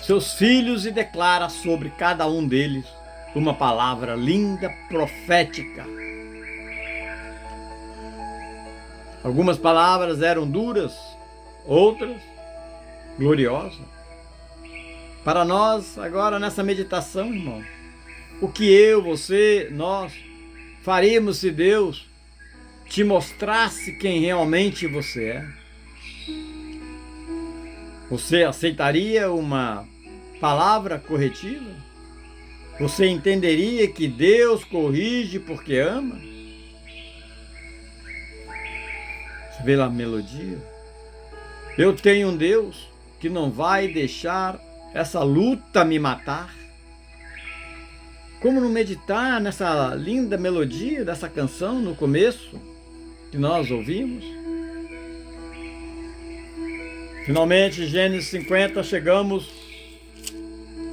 S2: seus filhos e declara sobre cada um deles uma palavra linda, profética. Algumas palavras eram duras, outras gloriosas. Para nós, agora nessa meditação, irmão, o que eu, você, nós faríamos se Deus te mostrasse quem realmente você é? Você aceitaria uma palavra corretiva? você entenderia que Deus corrige porque ama? Você vê lá a melodia? Eu tenho um Deus que não vai deixar essa luta me matar. Como não meditar nessa linda melodia dessa canção no começo que nós ouvimos? Finalmente, Gênesis 50, chegamos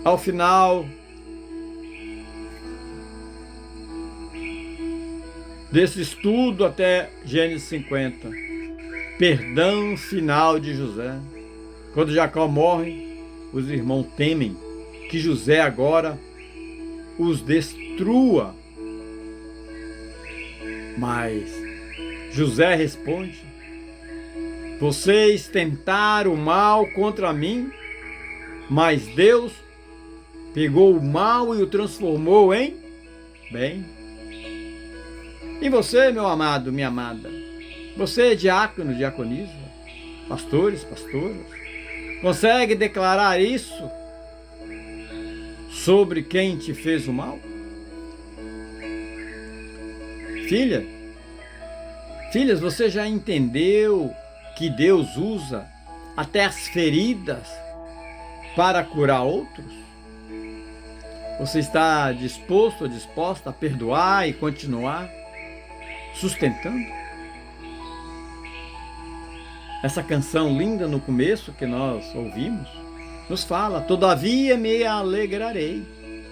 S2: ao final desse estudo até Gênesis 50. Perdão final de José. Quando Jacó morre, os irmãos temem que José agora os destrua. Mas José responde: vocês tentaram o mal contra mim, mas Deus pegou o mal e o transformou em bem. E você, meu amado, minha amada, você, diácono, diaconisa, pastores, pastoras, consegue declarar isso sobre quem te fez o mal? Filhas, você já entendeu que Deus usa até as feridas para curar outros? Você está disposto ou disposta a perdoar e continuar sustentando? Essa canção linda no começo que nós ouvimos nos fala: todavia me alegrarei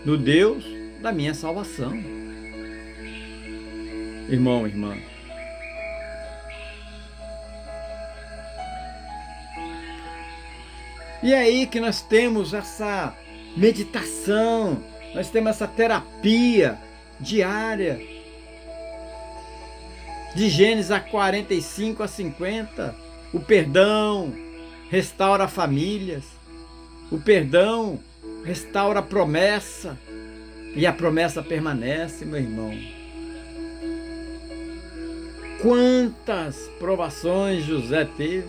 S2: no Deus da minha salvação. Irmão, irmã, e é aí que nós temos essa meditação, nós temos essa terapia diária, de Gênesis 45 a 50, o perdão restaura famílias, o perdão restaura a promessa, e a promessa permanece, meu irmão. Quantas provações José teve?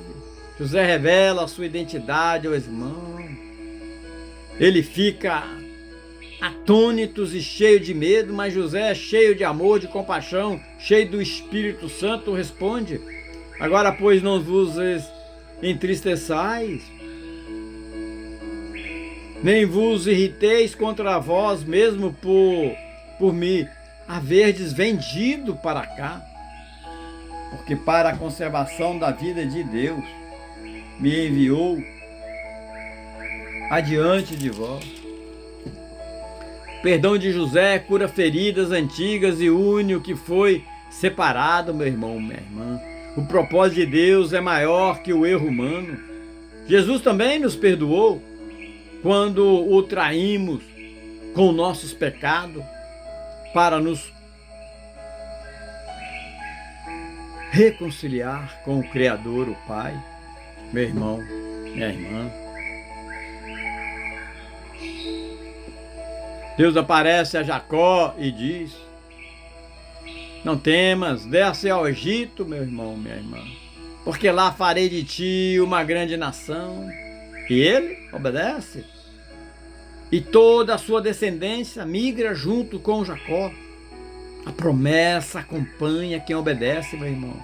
S2: José revela a sua identidade ao irmão. Ele fica atônito e cheio de medo, mas José, cheio de amor, de compaixão, cheio do Espírito Santo, responde: agora, pois, não vos entristeçais, nem vos irriteis contra vós mesmo por me haverdes vendido para cá, porque para a conservação da vida de Deus me enviou adiante de vós. O perdão de José cura feridas antigas e une o que foi separado, meu irmão, minha irmã. O propósito de Deus é maior que o erro humano. Jesus também nos perdoou quando o traímos com nossos pecados para nos reconciliar com o Criador, o Pai. Meu irmão, minha irmã, Deus aparece a Jacó e diz: não temas, desce ao Egito, meu irmão, minha irmã, porque lá farei de ti uma grande nação. E ele obedece, e toda a sua descendência migra junto com Jacó. A promessa acompanha quem obedece, meu irmão.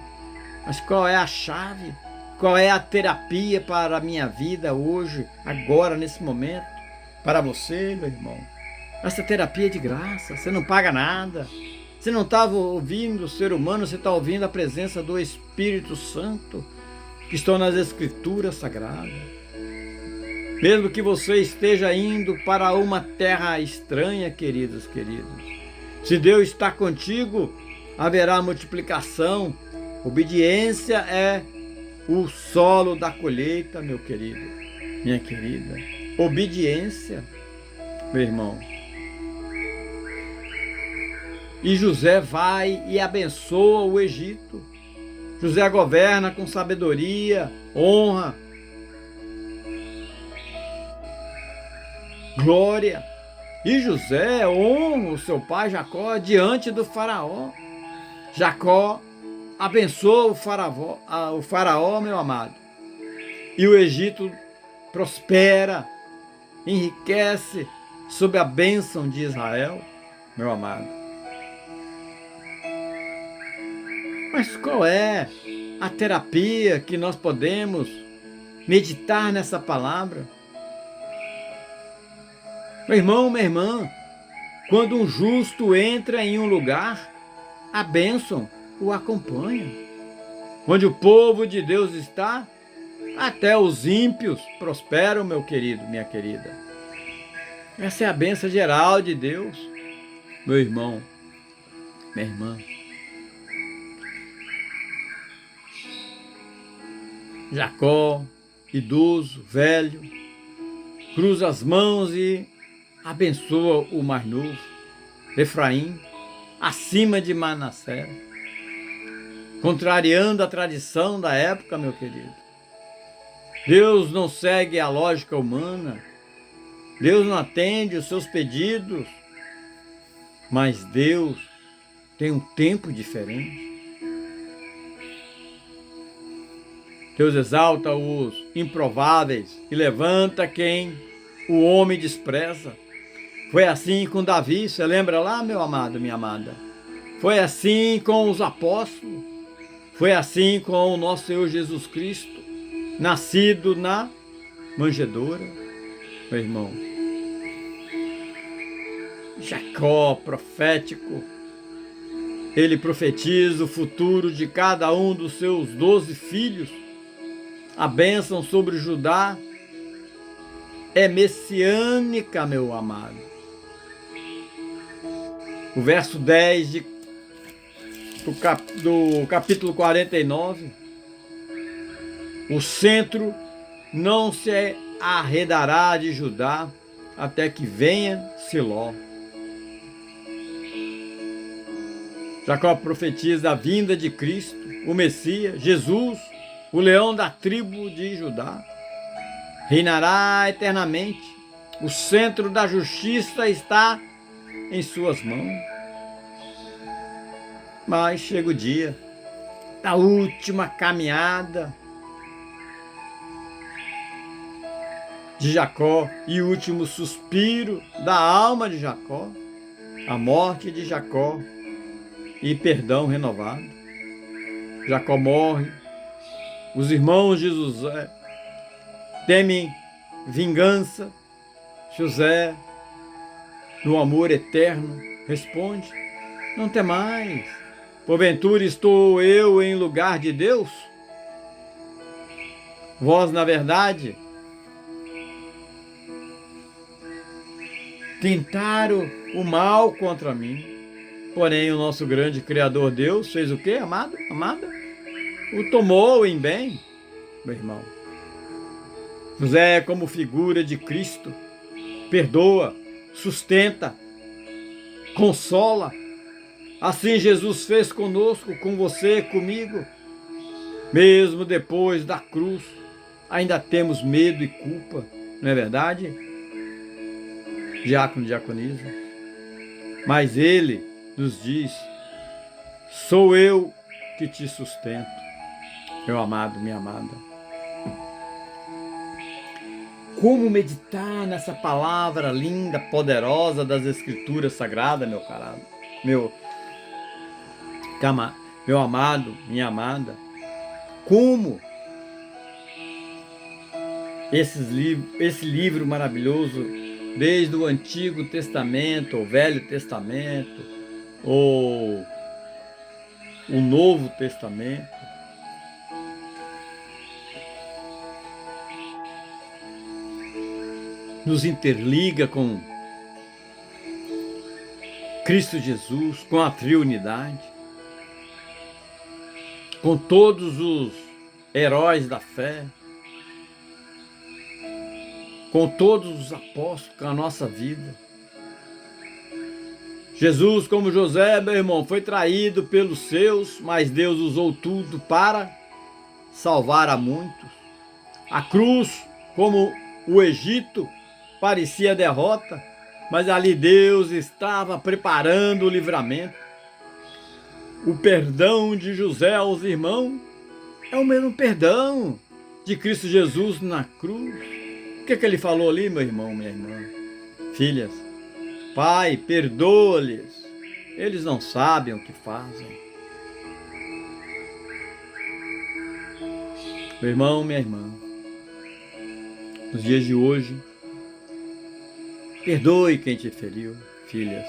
S2: Mas qual é a chave? Qual é a terapia para a minha vida hoje, agora, nesse momento? Para você, meu irmão. Essa terapia é de graça, você não paga nada. Você não estava ouvindo o ser humano, você está ouvindo a presença do Espírito Santo, que estão nas Escrituras Sagradas. Mesmo que você esteja indo para uma terra estranha, queridos, se Deus está contigo, haverá multiplicação. Obediência é o solo da colheita, meu querido, minha querida. Obediência, meu irmão. E José vai e abençoa o Egito. José governa com sabedoria, honra, glória. E José honra o seu pai Jacó diante do faraó. Jacó abençoa o faraó, meu amado. E o Egito prospera, enriquece, sob a bênção de Israel, meu amado. Mas qual é a terapia que nós podemos meditar nessa palavra? Meu irmão, minha irmã, quando um justo entra em um lugar, a bênção o acompanha. Onde o povo de Deus está, até os ímpios prosperam, meu querido, minha querida. Essa é a bênção geral de Deus, meu irmão, minha irmã. Jacó, idoso, velho, cruza as mãos e abençoa o mais novo, Efraim, acima de Manassés, contrariando a tradição da época, meu querido. Deus não segue a lógica humana, Deus não atende os seus pedidos, mas Deus tem um tempo diferente. Deus exalta os improváveis e levanta quem o homem despreza. Foi assim com Davi, você lembra lá, meu amado, minha amada? Foi assim com os apóstolos, foi assim com o nosso Senhor Jesus Cristo, nascido na manjedoura, meu irmão. Jacó, profético, ele profetiza o futuro de cada um dos seus 12 filhos. A bênção sobre Judá é messiânica, meu amado. O verso 10 do capítulo 49. O centro não se arredará de Judá até que venha Siló. Jacó profetiza a vinda de Cristo, o Messias, Jesus, o leão da tribo de Judá. Reinará eternamente. O centro da justiça está em suas mãos. Mas chega o dia da última caminhada de Jacó e o último suspiro da alma de Jacó, a morte de Jacó e perdão renovado. Jacó morre, os irmãos de José temem vingança. José, no amor eterno, responde: não temais, porventura estou eu em lugar de Deus? Vós, na verdade, tentaram o mal contra mim, porém o nosso grande Criador Deus fez o quê, amado? Amada? O tomou em bem, meu irmão. José é como figura de Cristo, perdoa, sustenta, consola. Assim Jesus fez conosco, com você, comigo. Mesmo depois da cruz, ainda temos medo e culpa, não é verdade? Diácono, diaconisa. Mas Ele nos diz: sou eu que te sustento, meu amado, minha amada. Como meditar nessa palavra linda, poderosa das Escrituras Sagradas, meu carado, meu amado, minha amada? Como esse livro maravilhoso, desde o Antigo Testamento, o Velho Testamento, ou o Novo Testamento, nos interliga com Cristo Jesus, com a triunidade, com todos os heróis da fé, com todos os apóstolos, com a nossa vida. Jesus, como José, meu irmão, foi traído pelos seus, mas Deus usou tudo para salvar a muitos. A cruz, como o Egito, parecia derrota, mas ali Deus estava preparando o livramento. O perdão de José aos irmãos é o mesmo perdão de Cristo Jesus na cruz. O que ele falou ali, meu irmão, minha irmã? filhas. Pai, perdoa-lhes, eles não sabem o que fazem. Meu irmão, minha irmã, nos dias de hoje, perdoe quem te feriu, filhas.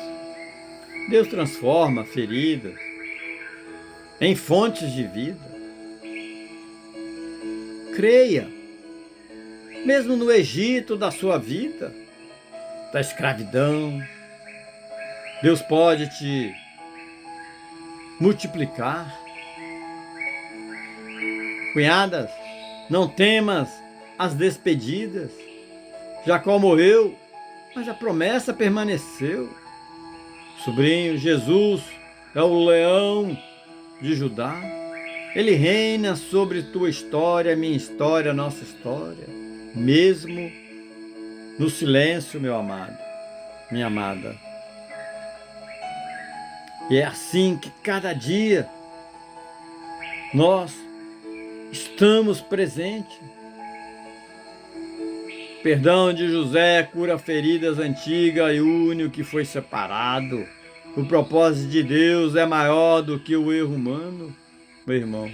S2: Deus transforma feridas em fontes de vida. Creia, mesmo no Egito da sua vida, da escravidão, Deus pode te multiplicar. Cunhadas, não temas as despedidas. Jacó morreu, mas a promessa permaneceu. Sobrinho, Jesus é o leão de Judá. Ele reina sobre tua história, minha história, nossa história. Mesmo no silêncio, meu amado, minha amada. E é assim que cada dia nós estamos presentes. Perdão de José cura feridas antigas e une o que foi separado. O propósito de Deus é maior do que o erro humano, meu irmão.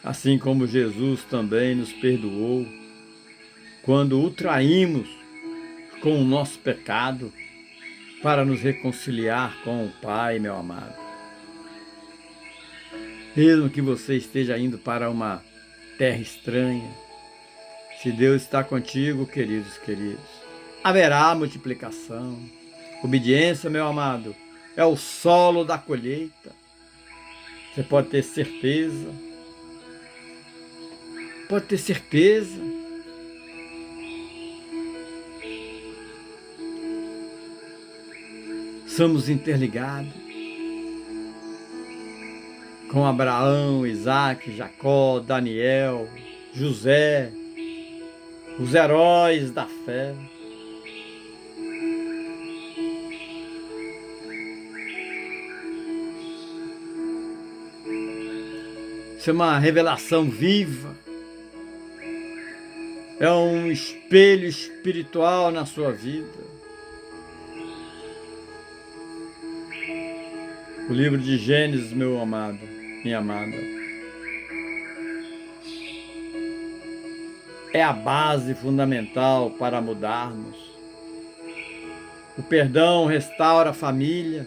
S2: Assim como Jesus também nos perdoou quando o traímos com o nosso pecado para nos reconciliar com o Pai, meu amado. Mesmo que você esteja indo para uma terra estranha, se Deus está contigo, queridos, haverá multiplicação. Obediência, meu amado, é o solo da colheita. Você pode ter certeza. Pode ter certeza. Somos interligados com Abraão, Isaac, Jacó, Daniel, José, os heróis da fé. Isso é uma revelação viva. É um espelho espiritual na sua vida. O livro de Gênesis, meu amado, minha amada, é a base fundamental para mudarmos. O perdão restaura a família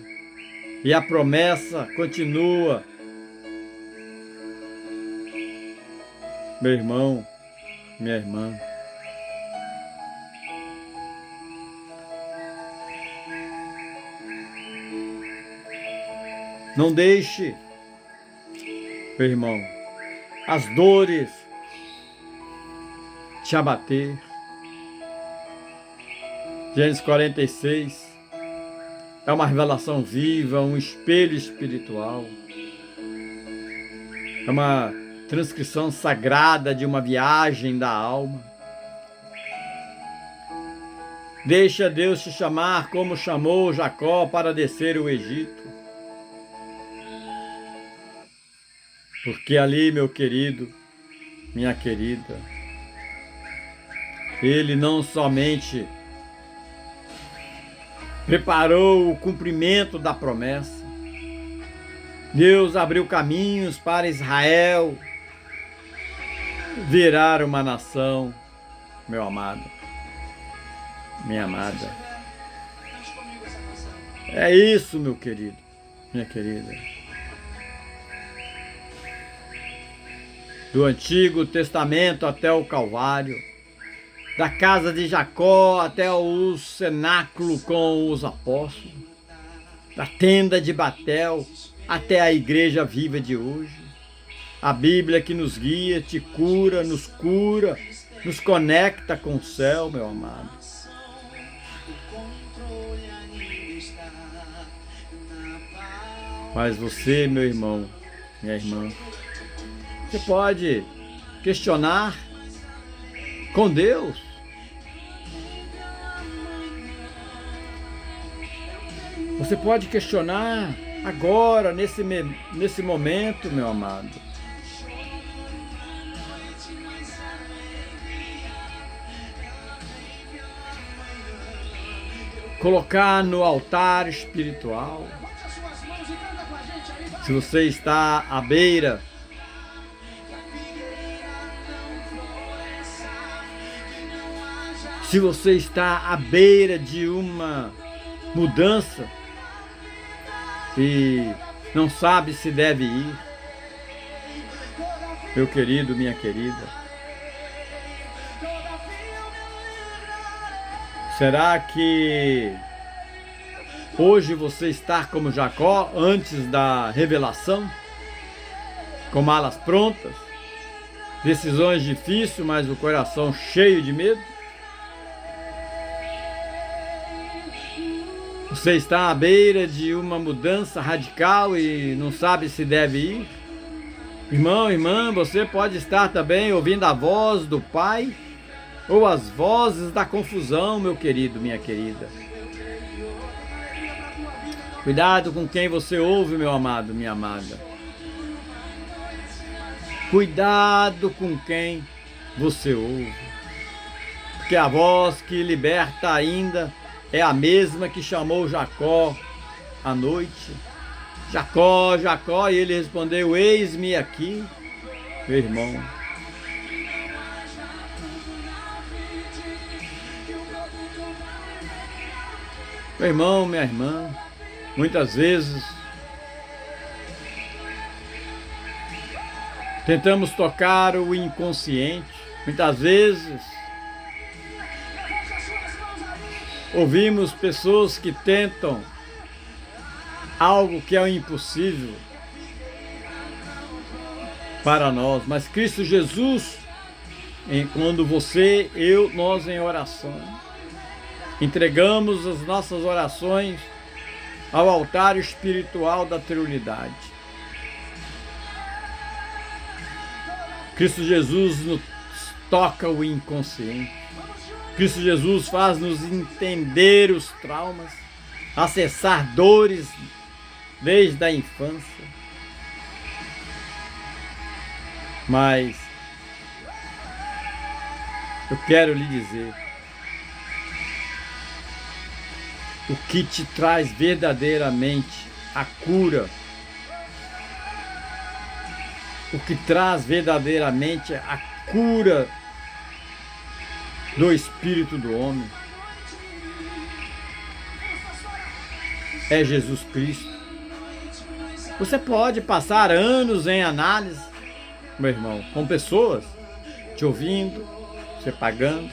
S2: e a promessa continua. Meu irmão, minha irmã, não deixe, meu irmão, as dores te abater. Gênesis 46 é uma revelação viva, um espelho espiritual. É uma transcrição sagrada de uma viagem da alma. Deixa Deus te chamar como chamou Jacó para descer o Egito. Porque ali, meu querido, minha querida, Ele não somente preparou o cumprimento da promessa, Deus abriu caminhos para Israel virar uma nação, meu amado, minha amada. É isso, meu querido, minha querida. Do Antigo Testamento até o Calvário, da casa de Jacó até o cenáculo com os apóstolos, da tenda de Batel até a igreja viva de hoje. A Bíblia que nos guia, te cura, nos conecta com o céu, meu amado. Mas você, meu irmão, minha irmã, você pode questionar com Deus. Você pode questionar agora, nesse momento, meu amado. colocar no altar espiritual. Se você está à beira Se você está à beira de uma mudança e não sabe se deve ir, meu querido, minha querida, será que hoje você está como Jacó antes da revelação, com malas prontas, decisões difíceis, mas o coração cheio de medo? Você está à beira de uma mudança radical e não sabe se deve ir? Irmão, irmã, você pode estar também ouvindo a voz do Pai ou as vozes da confusão, meu querido, minha querida. Cuidado com quem você ouve, meu amado, minha amada. Cuidado com quem você ouve. Porque a voz que liberta ainda é a mesma que chamou Jacó à noite. Jacó, Jacó, e ele respondeu: eis-me aqui, meu irmão. Meu irmão, minha irmã, muitas vezes tentamos tocar o inconsciente, muitas vezes ouvimos pessoas que tentam algo que é impossível para nós, mas Cristo Jesus, quando você, eu, nós em oração, entregamos as nossas orações ao altar espiritual da Trindade. Cristo Jesus nos toca o inconsciente. Cristo Jesus faz-nos entender os traumas, acessar dores desde a infância. Mas eu quero lhe dizer, o que te traz verdadeiramente a cura, o que traz verdadeiramente a cura do espírito do homem é Jesus Cristo. Você pode passar anos em análise, meu irmão, com pessoas te ouvindo, você pagando.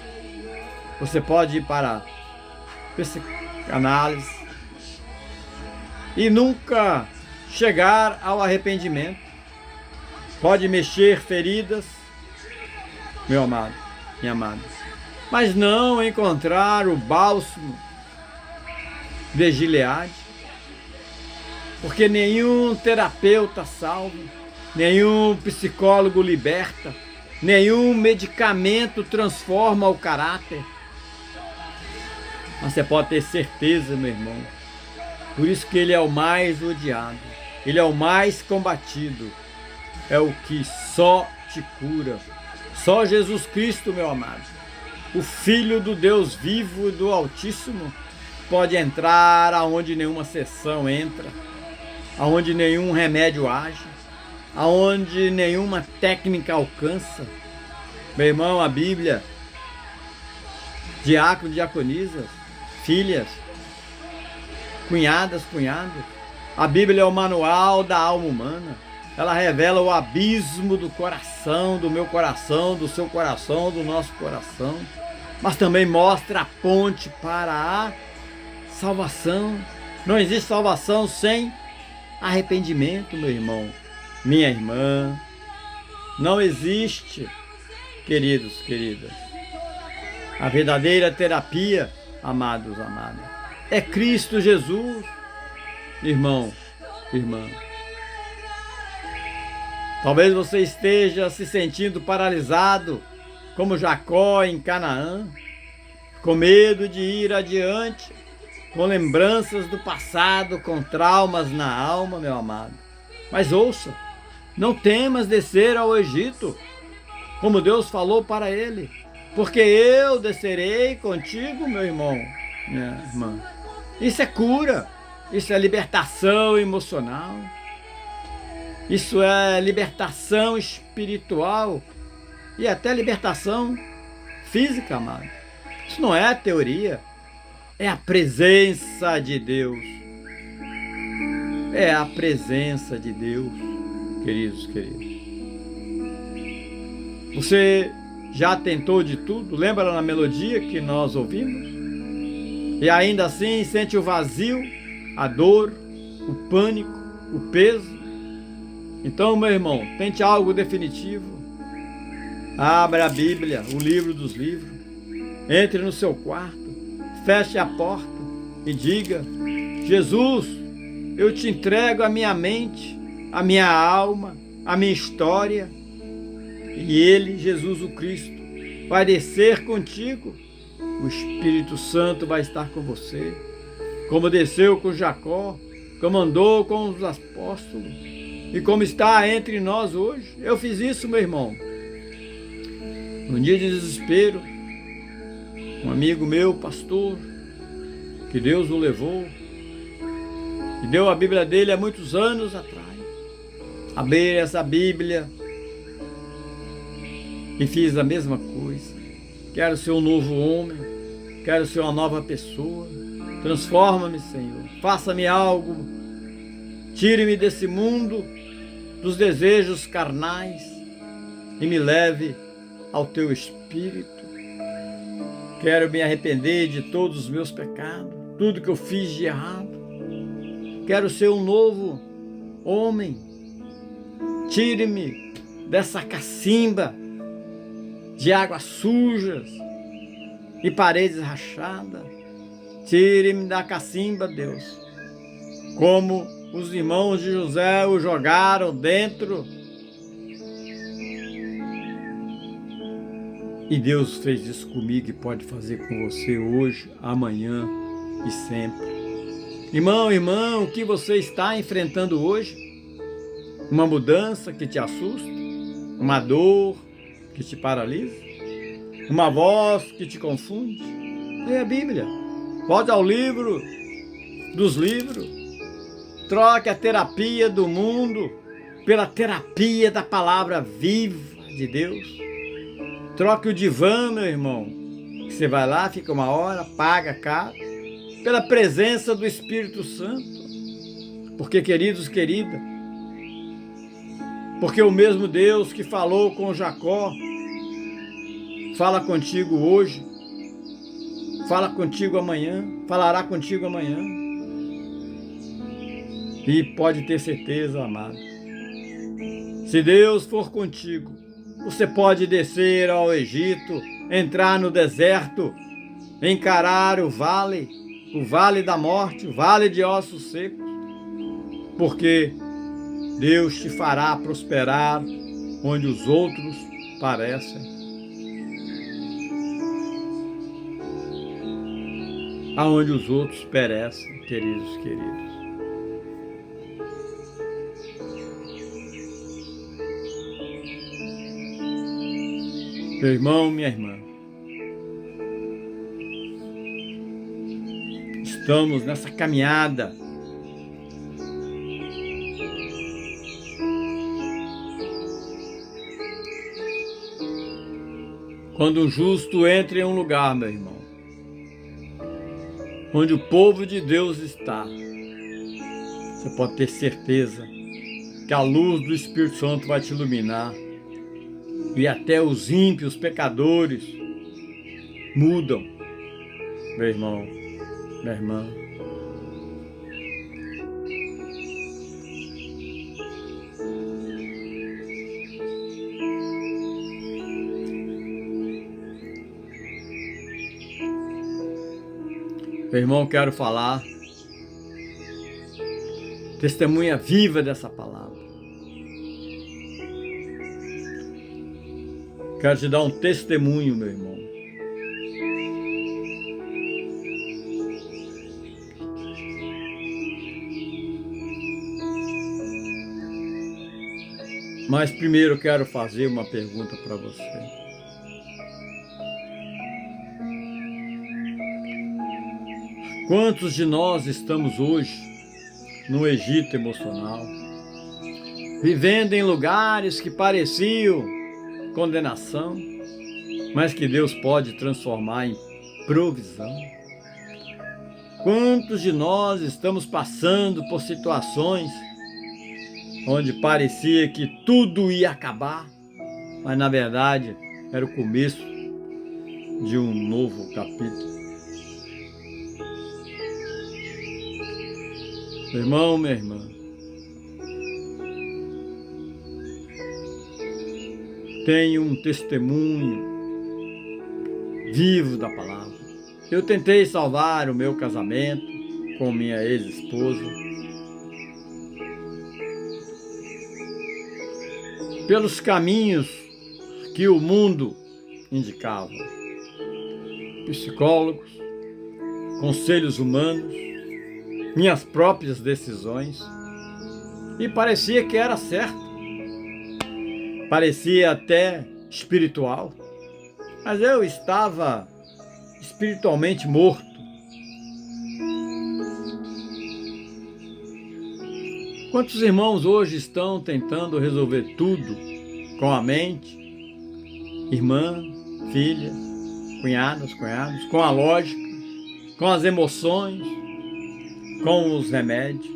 S2: Você pode ir para psicanálise e nunca chegar ao arrependimento. Pode mexer feridas, meu amado, minha amada, mas não encontrar o bálsamo de Gileade, porque nenhum terapeuta salva, nenhum psicólogo liberta, nenhum medicamento transforma o caráter. Mas você pode ter certeza, meu irmão, por isso que ele é o mais odiado, ele é o mais combatido, é o que só te cura. Só Jesus Cristo, meu amado, o Filho do Deus vivo e do Altíssimo, pode entrar aonde nenhuma sessão entra, aonde nenhum remédio age, aonde nenhuma técnica alcança. Meu irmão, a Bíblia, diácono, diaconisas, filhas, cunhadas, cunhados, a Bíblia é o manual da alma humana. Ela revela o abismo do coração, do meu coração, do seu coração, do nosso coração, mas também mostra a ponte para a salvação. Não existe salvação sem arrependimento, meu irmão, minha irmã. Não existe, queridos, queridas. A verdadeira terapia, amados, amadas, é Cristo Jesus, irmão, irmã. Talvez você esteja se sentindo paralisado, como Jacó em Canaã, com medo de ir adiante, com lembranças do passado, com traumas na alma, meu amado. Mas ouça, não temas descer ao Egito, como Deus falou para ele, porque eu descerei contigo, meu irmão, minha irmã. Isso é cura, isso é libertação emocional, isso é libertação espiritual e até libertação física, amado. Isso não é teoria, é a presença de Deus. É a presença de Deus, queridos. Você já tentou de tudo? Lembra na melodia que nós ouvimos? E ainda assim sente o vazio, a dor, o pânico, o peso? Então, meu irmão, tente algo definitivo. Abra a Bíblia, o livro dos livros. Entre no seu quarto, feche a porta e diga: Jesus, eu te entrego a minha mente, a minha alma, a minha história. E Ele, Jesus o Cristo, vai descer contigo. O Espírito Santo vai estar com você, como desceu com Jacó, como andou com os apóstolos e como está entre nós hoje. Eu fiz isso, meu irmão. Num dia de desespero, um amigo meu, pastor, que Deus o levou, e deu a Bíblia dele há muitos anos atrás. Abri essa Bíblia e fiz a mesma coisa. Quero ser um novo homem, quero ser uma nova pessoa. Transforma-me, Senhor. Faça-me algo. Tire-me desse mundo dos desejos carnais e me leve ao Teu Espírito. Quero me arrepender de todos os meus pecados, tudo que eu fiz de errado. Quero ser um novo homem. Tire-me dessa cacimba de águas sujas e paredes rachadas. Tire-me da cacimba, Deus, como os irmãos de José o jogaram dentro. E Deus fez isso comigo e pode fazer com você hoje, amanhã e sempre. Irmão, o que você está enfrentando hoje? Uma mudança que te assusta? Uma dor que te paralisa? Uma voz que te confunde? Leia a Bíblia. Volte ao livro dos livros. Troque a terapia do mundo pela terapia da palavra viva de Deus. Troque o divã, meu irmão. Você vai lá, fica uma hora, paga caro, pela presença do Espírito Santo. Porque, queridos, querida, porque o mesmo Deus que falou com Jacó fala contigo hoje, fala contigo amanhã, falará contigo amanhã. E pode ter certeza, amado, se Deus for contigo, você pode descer ao Egito, entrar no deserto, encarar o vale da morte, o vale de ossos secos, porque Deus te fará prosperar onde os outros parecem. Aonde os outros perecem, queridos. Meu irmão, minha irmã, estamos nessa caminhada quando um justo entra em um lugar, meu irmão, onde o povo de Deus está, você pode ter certeza que a luz do Espírito Santo vai te iluminar e até os ímpios, pecadores mudam, meu irmão, minha irmã. Meu irmão, quero falar, testemunha viva dessa palavra. Quero te dar um testemunho, meu irmão. Mas primeiro eu quero fazer uma pergunta para você. Quantos de nós estamos hoje no Egito emocional, vivendo em lugares que pareciam condenação, mas que Deus pode transformar em provisão? Quantos de nós estamos passando por situações onde parecia que tudo ia acabar, mas na verdade era o começo de um novo capítulo? Meu irmão, minha irmã, tenho um testemunho vivo da palavra. Eu tentei salvar o meu casamento com minha ex-esposa pelos caminhos que o mundo indicava. Psicólogos, conselhos humanos, minhas próprias decisões, e parecia que era certo, parecia até espiritual, mas eu estava espiritualmente morto. Quantos irmãos hoje estão tentando resolver tudo com a mente? Irmã, filha, cunhados, com a lógica, com as emoções, com os remédios.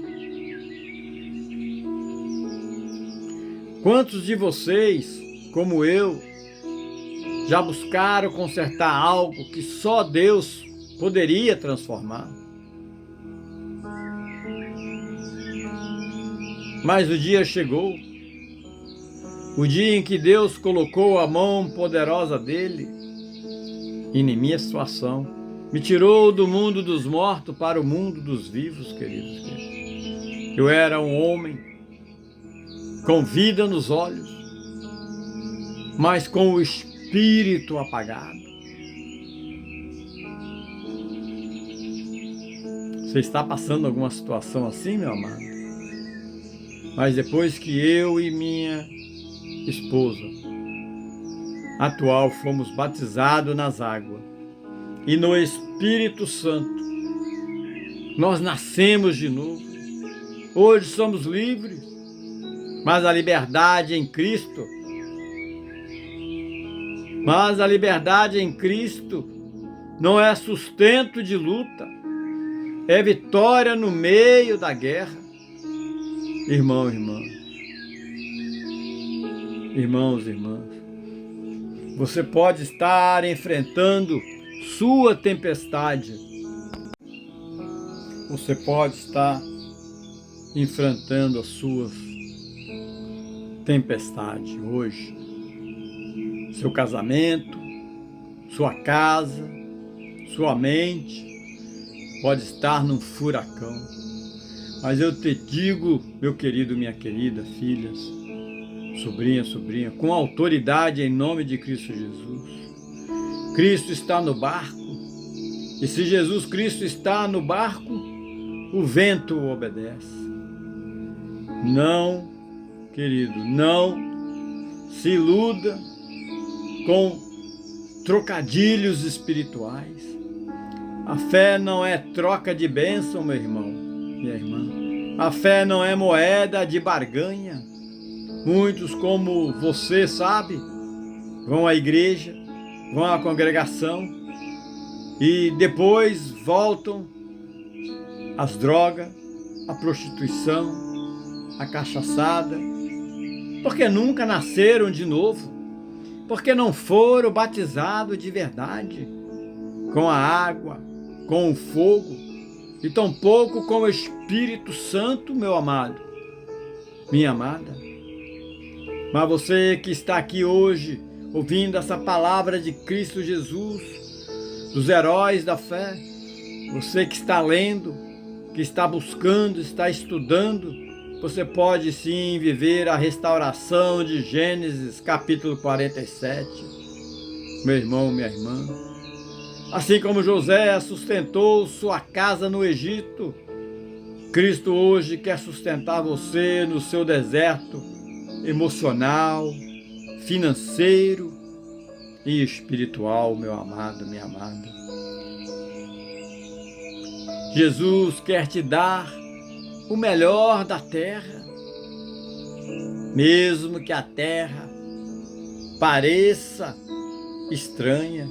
S2: Quantos de vocês, como eu, já buscaram consertar algo que só Deus poderia transformar? Mas o dia chegou, o dia em que Deus colocou a mão poderosa dele em minha situação, me tirou do mundo dos mortos para o mundo dos vivos, queridos. Eu era um homem com vida nos olhos, mas com o espírito apagado. Você está passando alguma situação assim, meu amado? Mas depois que eu e minha esposa atual fomos batizados nas águas e no Espírito Santo, nós nascemos de novo. Hoje somos livres, mas a liberdade em Cristo, não é sustento de luta, é vitória no meio da guerra. Irmão, irmãos, irmãs, você pode estar enfrentando sua tempestade. Você pode estar enfrentando as suas tempestades hoje. Seu casamento, sua casa, sua mente pode estar num furacão. Mas eu te digo, meu querido, minha querida, filhas, sobrinha, com autoridade em nome de Cristo Jesus. Cristo está no barco, e se Jesus Cristo está no barco, o vento obedece. Não, querido, não se iluda com trocadilhos espirituais. A fé não é troca de bênção, meu irmão, minha irmã. A fé não é moeda de barganha. Muitos, como você sabe, vão à igreja, vão à congregação e depois voltam às drogas, à prostituição, à cachaçada, porque nunca nasceram de novo, porque não foram batizados de verdade com a água, com o fogo e tampouco com o Espírito Santo, meu amado, minha amada. Mas você que está aqui hoje, ouvindo essa palavra de Cristo Jesus, dos heróis da fé, você que está lendo, que está buscando, está estudando, você pode sim viver a restauração de Gênesis capítulo 47. Meu irmão, minha irmã, assim como José sustentou sua casa no Egito, Cristo hoje quer sustentar você no seu deserto emocional, financeiro e espiritual, meu amado, minha amada. Jesus quer te dar o melhor da terra, mesmo que a terra pareça estranha.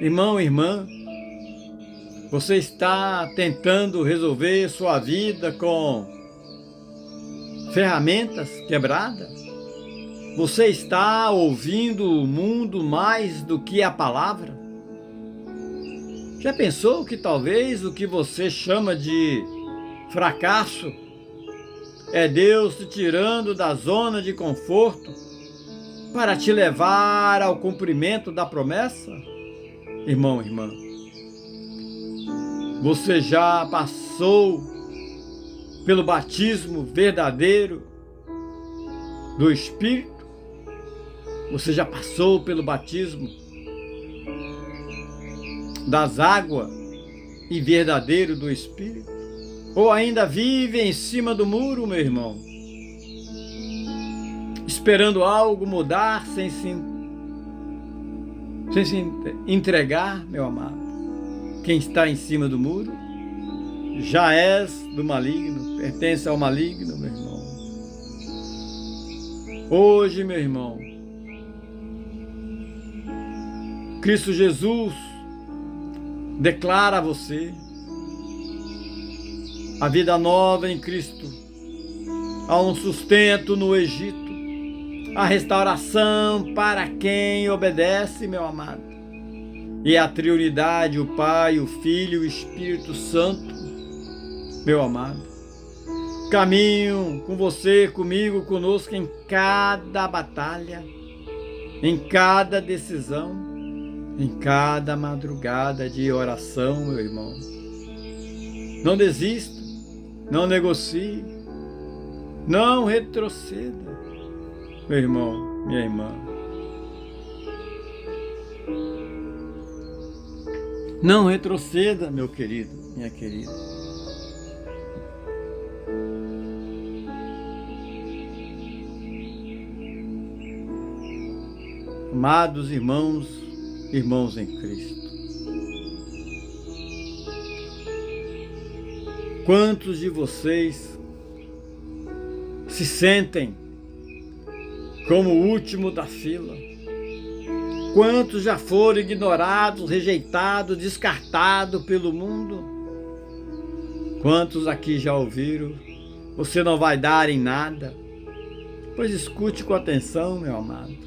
S2: Irmão, irmã, você está tentando resolver sua vida com ferramentas quebradas? Você está ouvindo o mundo mais do que a palavra? Já pensou que talvez o que você chama de fracasso é Deus te tirando da zona de conforto para te levar ao cumprimento da promessa? Irmão, irmã, você já passou pelo batismo verdadeiro do Espírito? Você já passou pelo batismo das águas e verdadeiro do Espírito? Ou ainda vive em cima do muro, meu irmão, esperando algo mudar sem se entregar, meu amado? Quem está em cima do muro já és do maligno, pertence ao maligno, meu irmão. Hoje, meu irmão, Cristo Jesus declara a você a vida nova em Cristo. Há um sustento no Egito, a restauração para quem obedece, meu amado. E a Trindade, o Pai, o Filho e o Espírito Santo, meu amado, caminham com você, comigo, conosco em cada batalha, em cada decisão, em cada madrugada de oração, meu irmão. Não desista, não negocie, não retroceda, meu irmão, minha irmã. Não retroceda, meu querido, minha querida. Amados irmãos, irmãos em Cristo, quantos de vocês se sentem como o último da fila? Quantos já foram ignorados, rejeitados, descartados pelo mundo? Quantos aqui já ouviram: você não vai dar em nada? Pois escute com atenção, meu amado.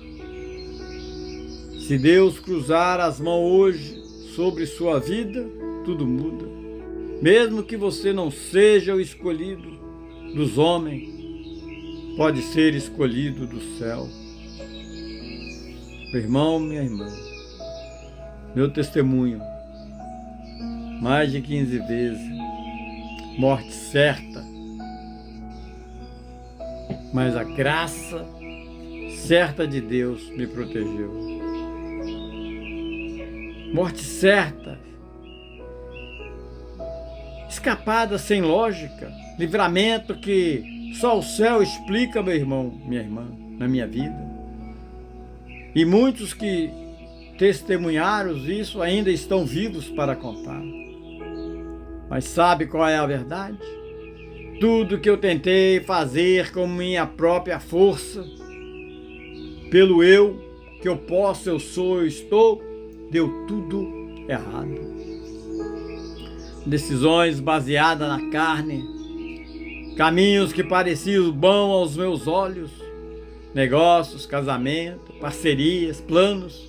S2: Se Deus cruzar as mãos hoje sobre sua vida, tudo muda. Mesmo que você não seja o escolhido dos homens, pode ser escolhido do céu. Meu irmão, minha irmã, meu testemunho, mais de 15 vezes, morte certa, mas a graça certa de Deus me protegeu. Morte certa, escapada sem lógica, livramento que só o céu explica, meu irmão, minha irmã, na minha vida. E muitos que testemunharam isso ainda estão vivos para contar. Mas sabe qual é a verdade? Tudo que eu tentei fazer com minha própria força, pelo eu, que eu posso, eu sou, eu estou, deu tudo errado. Decisões baseadas na carne, caminhos que pareciam bons aos meus olhos, negócios, casamento, parcerias, planos,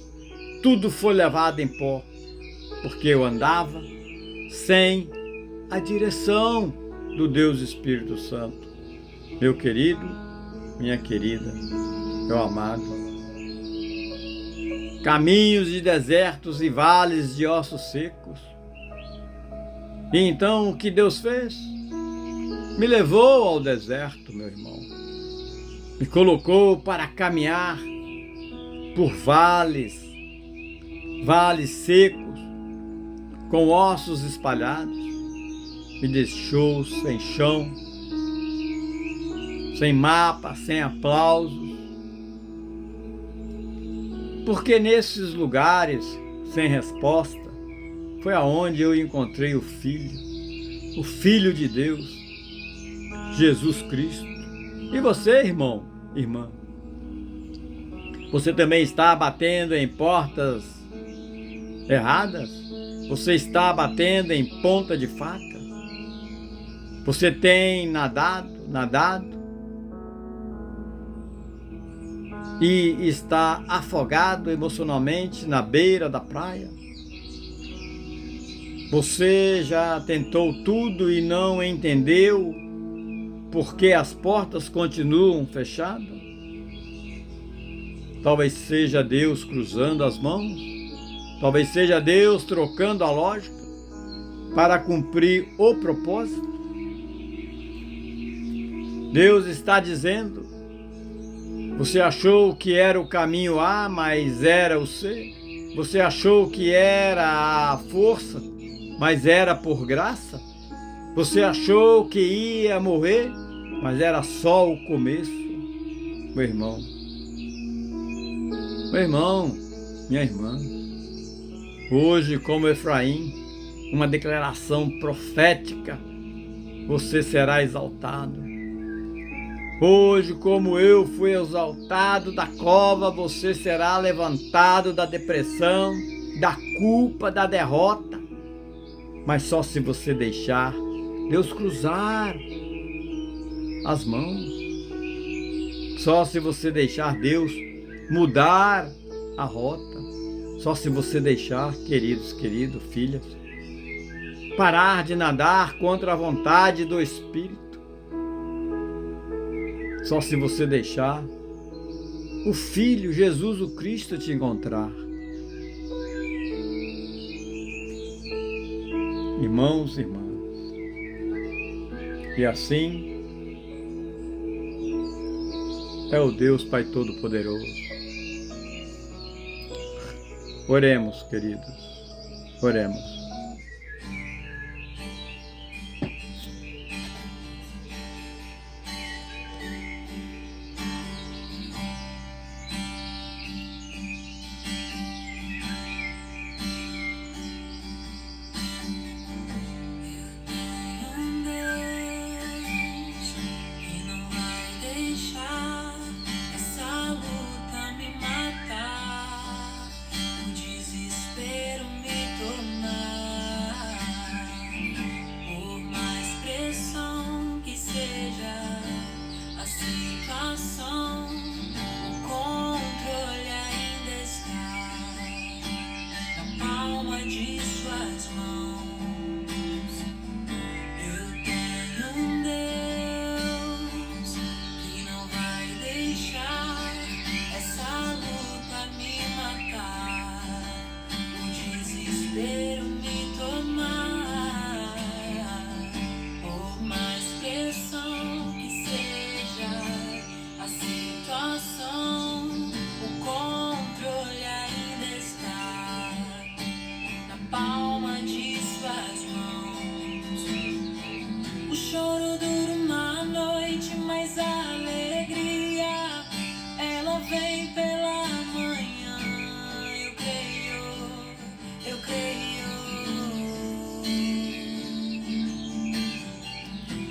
S2: tudo foi levado em pó, porque eu andava sem a direção do Deus Espírito Santo. Meu querido, minha querida, meu amado, caminhos de desertos e vales de ossos secos. E então o que Deus fez? Me levou ao deserto, meu irmão. Me colocou para caminhar por vales secos, com ossos espalhados. Me deixou sem chão, sem mapa, sem aplausos. Porque nesses lugares sem resposta, foi aonde eu encontrei o Filho de Deus, Jesus Cristo. E você, irmão, irmã, você também está batendo em portas erradas? Você está batendo em ponta de faca? Você tem nadado e está afogado emocionalmente na beira da praia? Você já tentou tudo e não entendeu por que as portas continuam fechadas? Talvez seja Deus cruzando as mãos, talvez seja Deus trocando a lógica para cumprir o propósito. Deus está dizendo: você achou que era o caminho A, mas era o C. Você achou que era a força, mas era por graça. Você achou que ia morrer, mas era só o começo. Meu irmão, minha irmã, hoje, como Efraim, uma declaração profética: você será exaltado. Hoje, como eu fui exaltado da cova, você será levantado da depressão, da culpa, da derrota. Mas só se você deixar Deus cruzar as mãos. Só se você deixar Deus mudar a rota. Só se você deixar, queridos, filhas, parar de nadar contra a vontade do Espírito. Só se você deixar o Filho, Jesus o Cristo, te encontrar. Irmãos e irmãs, e assim é o Deus Pai Todo-Poderoso. Oremos, queridos, oremos.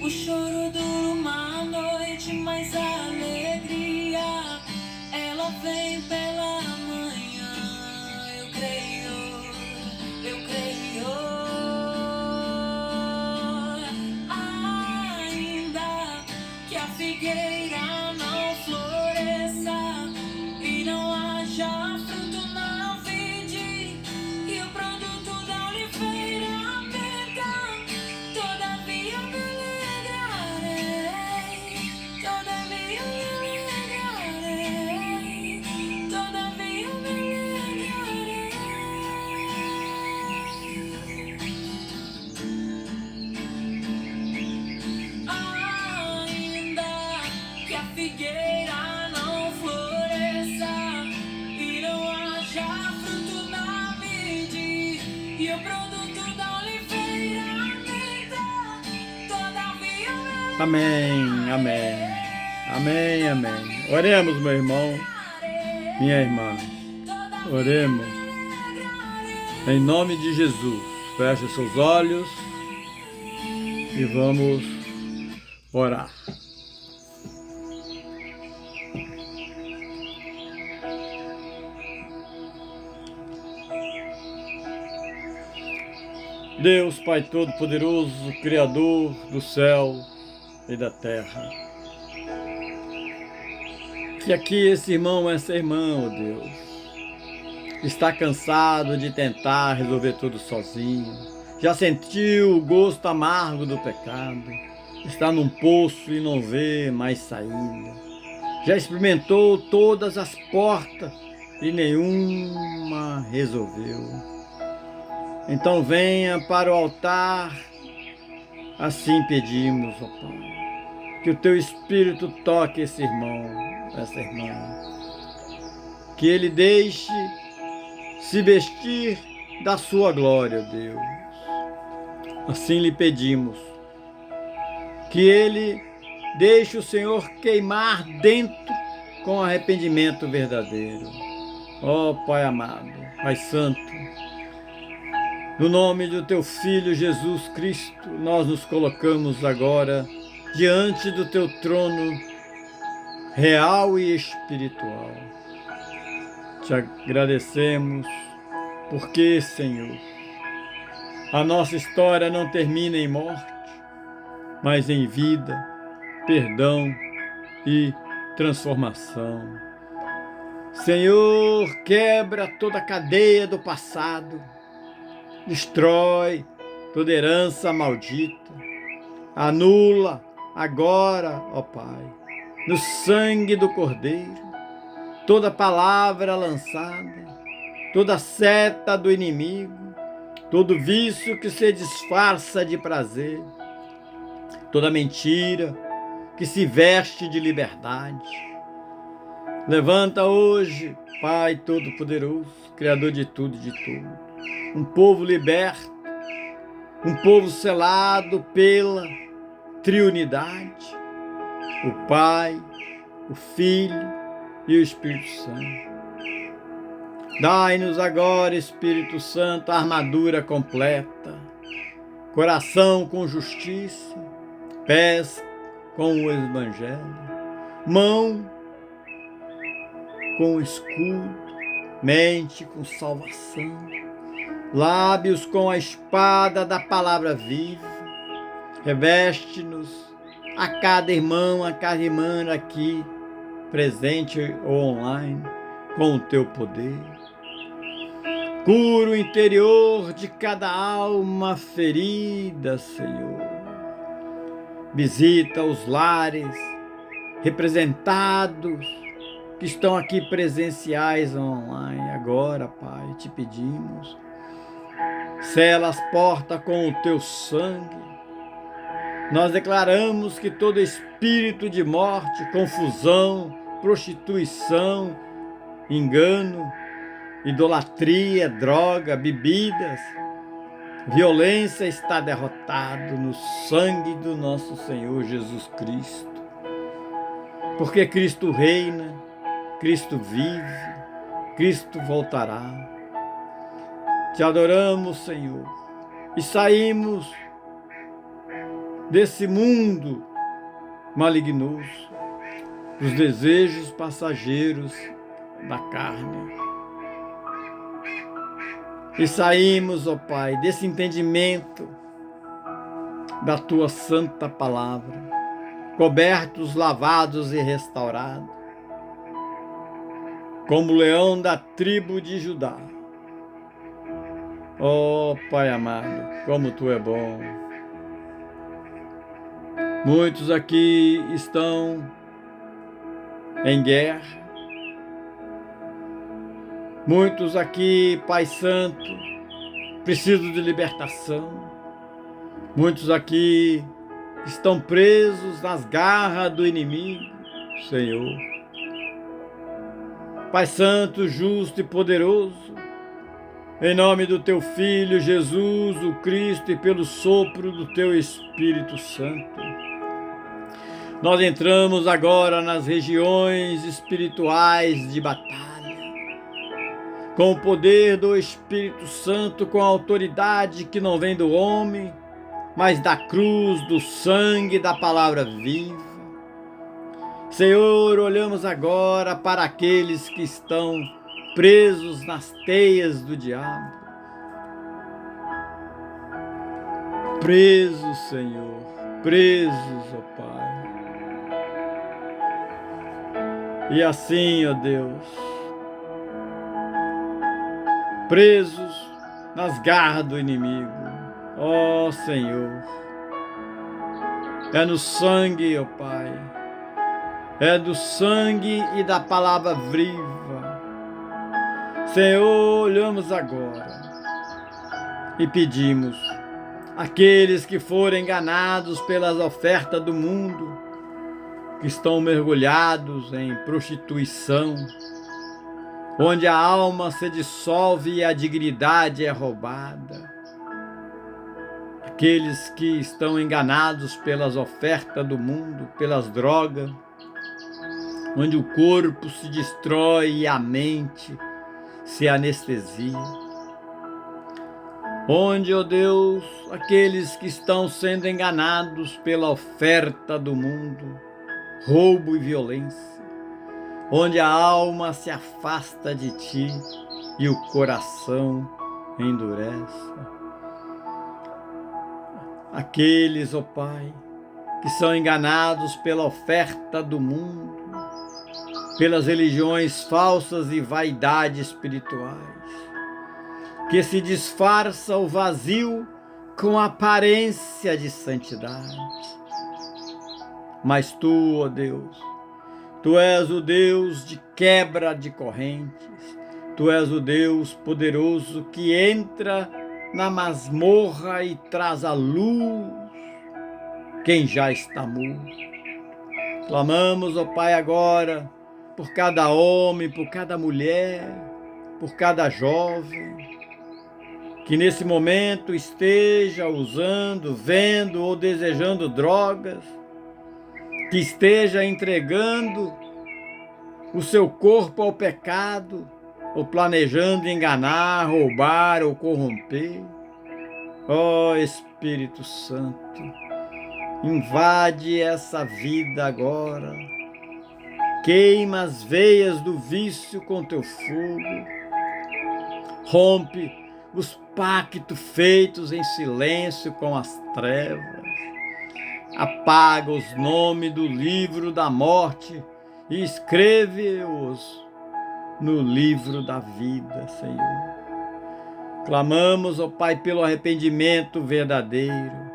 S1: O choro dura uma noite, mas a alegria, ela vem pela manhã. Eu creio, ainda que a figueira não floresça e não haja fruto na vide e o produto da oliveira perca, todavia me alegrarei, todavia me alegrarei, todavia me alegrarei. Ainda que a figueira não floresça e não haja fruto na vide e o produto da oliveira perca, todavia me
S2: Amém, amém, amém, amém. Oremos, meu irmão, minha irmã, oremos. Em nome de Jesus. Feche seus olhos e vamos orar. Deus, Pai Todo-Poderoso, Criador do céu e da terra, que aqui esse irmão, essa irmã, ó Deus, está cansado de tentar resolver tudo sozinho, já sentiu o gosto amargo do pecado, está num poço e não vê mais saída, já experimentou todas as portas e nenhuma resolveu. Então venha para o altar, assim pedimos, ó Pai, que o Teu Espírito toque esse irmão, essa irmã, que ele deixe se vestir da Sua glória, Deus. Assim lhe pedimos, que ele deixe o Senhor queimar dentro com arrependimento verdadeiro. Ó Pai amado, Pai Santo, no nome do Teu Filho Jesus Cristo, nós nos colocamos agora diante do Teu trono real e espiritual. Te agradecemos porque, Senhor, a nossa história não termina em morte, mas em vida, perdão e transformação. Senhor, quebra toda a cadeia do passado, destrói toda herança maldita, anula agora, ó Pai, no sangue do Cordeiro, toda palavra lançada, toda seta do inimigo, todo vício que se disfarça de prazer, toda mentira que se veste de liberdade. Levanta hoje, Pai Todo-Poderoso, Criador de tudo e de tudo, um povo liberto, um povo selado pela triunidade, o Pai, o Filho e o Espírito Santo. Dai-nos agora, Espírito Santo, a armadura completa, coração com justiça, pés com o Evangelho, mão com escudo, mente com salvação, lábios com a espada da palavra viva. Reveste-nos a cada irmão, a cada irmã aqui, presente ou online, com o Teu poder. Cura o interior de cada alma ferida, Senhor. Visita os lares representados que estão aqui presenciais ou online. Agora, Pai, te pedimos. Sela as portas com o Teu sangue. Nós declaramos que todo espírito de morte, confusão, prostituição, engano, idolatria, droga, bebidas, violência está derrotado no sangue do nosso Senhor Jesus Cristo. Porque Cristo reina, Cristo vive, Cristo voltará. Te adoramos, Senhor, e saímos desse mundo malignoso, dos desejos passageiros da carne. E saímos, ó Pai, desse entendimento da Tua santa palavra, cobertos, lavados e restaurados, como o leão da tribo de Judá. Ó Pai amado, como Tu é bom. Muitos aqui estão em guerra. Muitos aqui, Pai Santo, precisam de libertação. Muitos aqui estão presos nas garras do inimigo, Senhor. Pai Santo, justo e poderoso, em nome do Teu Filho, Jesus, o Cristo, e pelo sopro do Teu Espírito Santo, nós entramos agora nas regiões espirituais de batalha, com o poder do Espírito Santo, com a autoridade que não vem do homem, mas da cruz, do sangue, da palavra viva. Senhor, olhamos agora para aqueles que estão presos nas teias do diabo. Presos, Senhor, presos, ó Pai. E assim, ó Deus, presos nas garras do inimigo. Ó Senhor, é no sangue, ó Pai, é do sangue e da palavra viva. Senhor, olhamos agora e pedimos: aqueles que foram enganados pelas ofertas do mundo, que estão mergulhados em prostituição, onde a alma se dissolve e a dignidade é roubada. Aqueles que estão enganados pelas ofertas do mundo, pelas drogas, onde o corpo se destrói e a mente se anestesia. Onde, ó Deus, aqueles que estão sendo enganados pela oferta do mundo, roubo e violência, onde a alma se afasta de Ti e o coração endurece. Aqueles, ó Pai, que são enganados pela oferta do mundo, pelas religiões falsas e vaidades espirituais, que se disfarça o vazio com aparência de santidade. Mas Tu, ó Deus, Tu és o Deus de quebra de correntes, Tu és o Deus poderoso que entra na masmorra e traz à luz quem já está morto. Clamamos, ó Pai, agora por cada homem, por cada mulher, por cada jovem, que nesse momento esteja usando, vendo ou desejando drogas, que esteja entregando o seu corpo ao pecado, ou planejando enganar, roubar ou corromper. Ó Espírito Santo, invade essa vida agora, queima as veias do vício com Teu fogo, rompe os pactos feitos em silêncio com as trevas, apaga os nomes do livro da morte e escreve-os no livro da vida, Senhor. Clamamos, ó Pai, pelo arrependimento verdadeiro.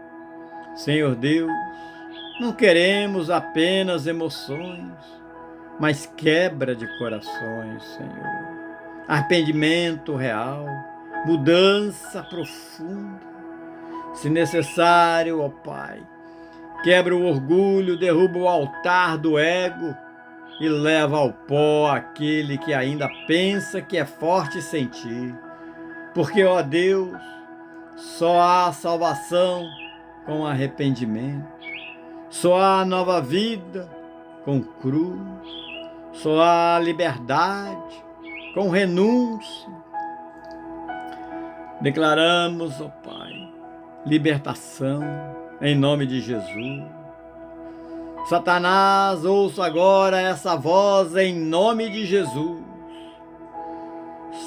S2: Senhor Deus, não queremos apenas emoções, mas quebra de corações, Senhor. Arrependimento real, mudança profunda. Se necessário, ó Pai, quebra o orgulho, derruba o altar do ego e leva ao pó aquele que ainda pensa que é forte sem Ti. Porque, ó Deus, só há salvação com arrependimento, só há nova vida com cruz, só há liberdade com renúncia. Declaramos, ó Pai, libertação em nome de Jesus. Satanás, ouça agora essa voz em nome de Jesus.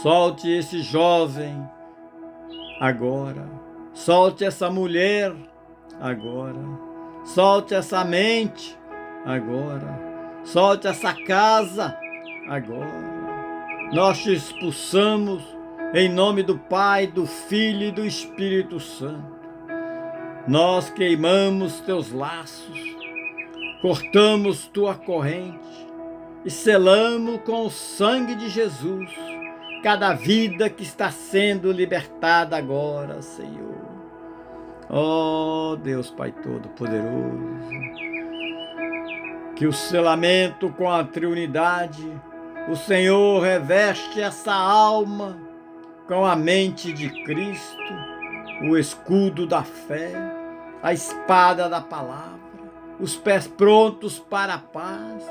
S2: Solte esse jovem agora. Solte essa mulher agora. Solte essa mente agora. Solte essa casa agora. Nós te expulsamos em nome do Pai, do Filho e do Espírito Santo. Nós queimamos teus laços, cortamos tua corrente e selamos com o sangue de Jesus cada vida que está sendo libertada agora, Senhor. Ó Deus Pai Todo-Poderoso, que o selamento com a Trindade, o Senhor reveste essa alma com a mente de Cristo, o escudo da fé, a espada da palavra, os pés prontos para a paz,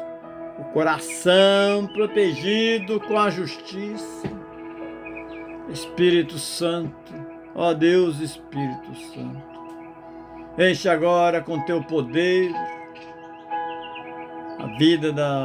S2: o coração protegido com a justiça, Espírito Santo, ó Deus Espírito Santo, enche agora com teu poder a vida da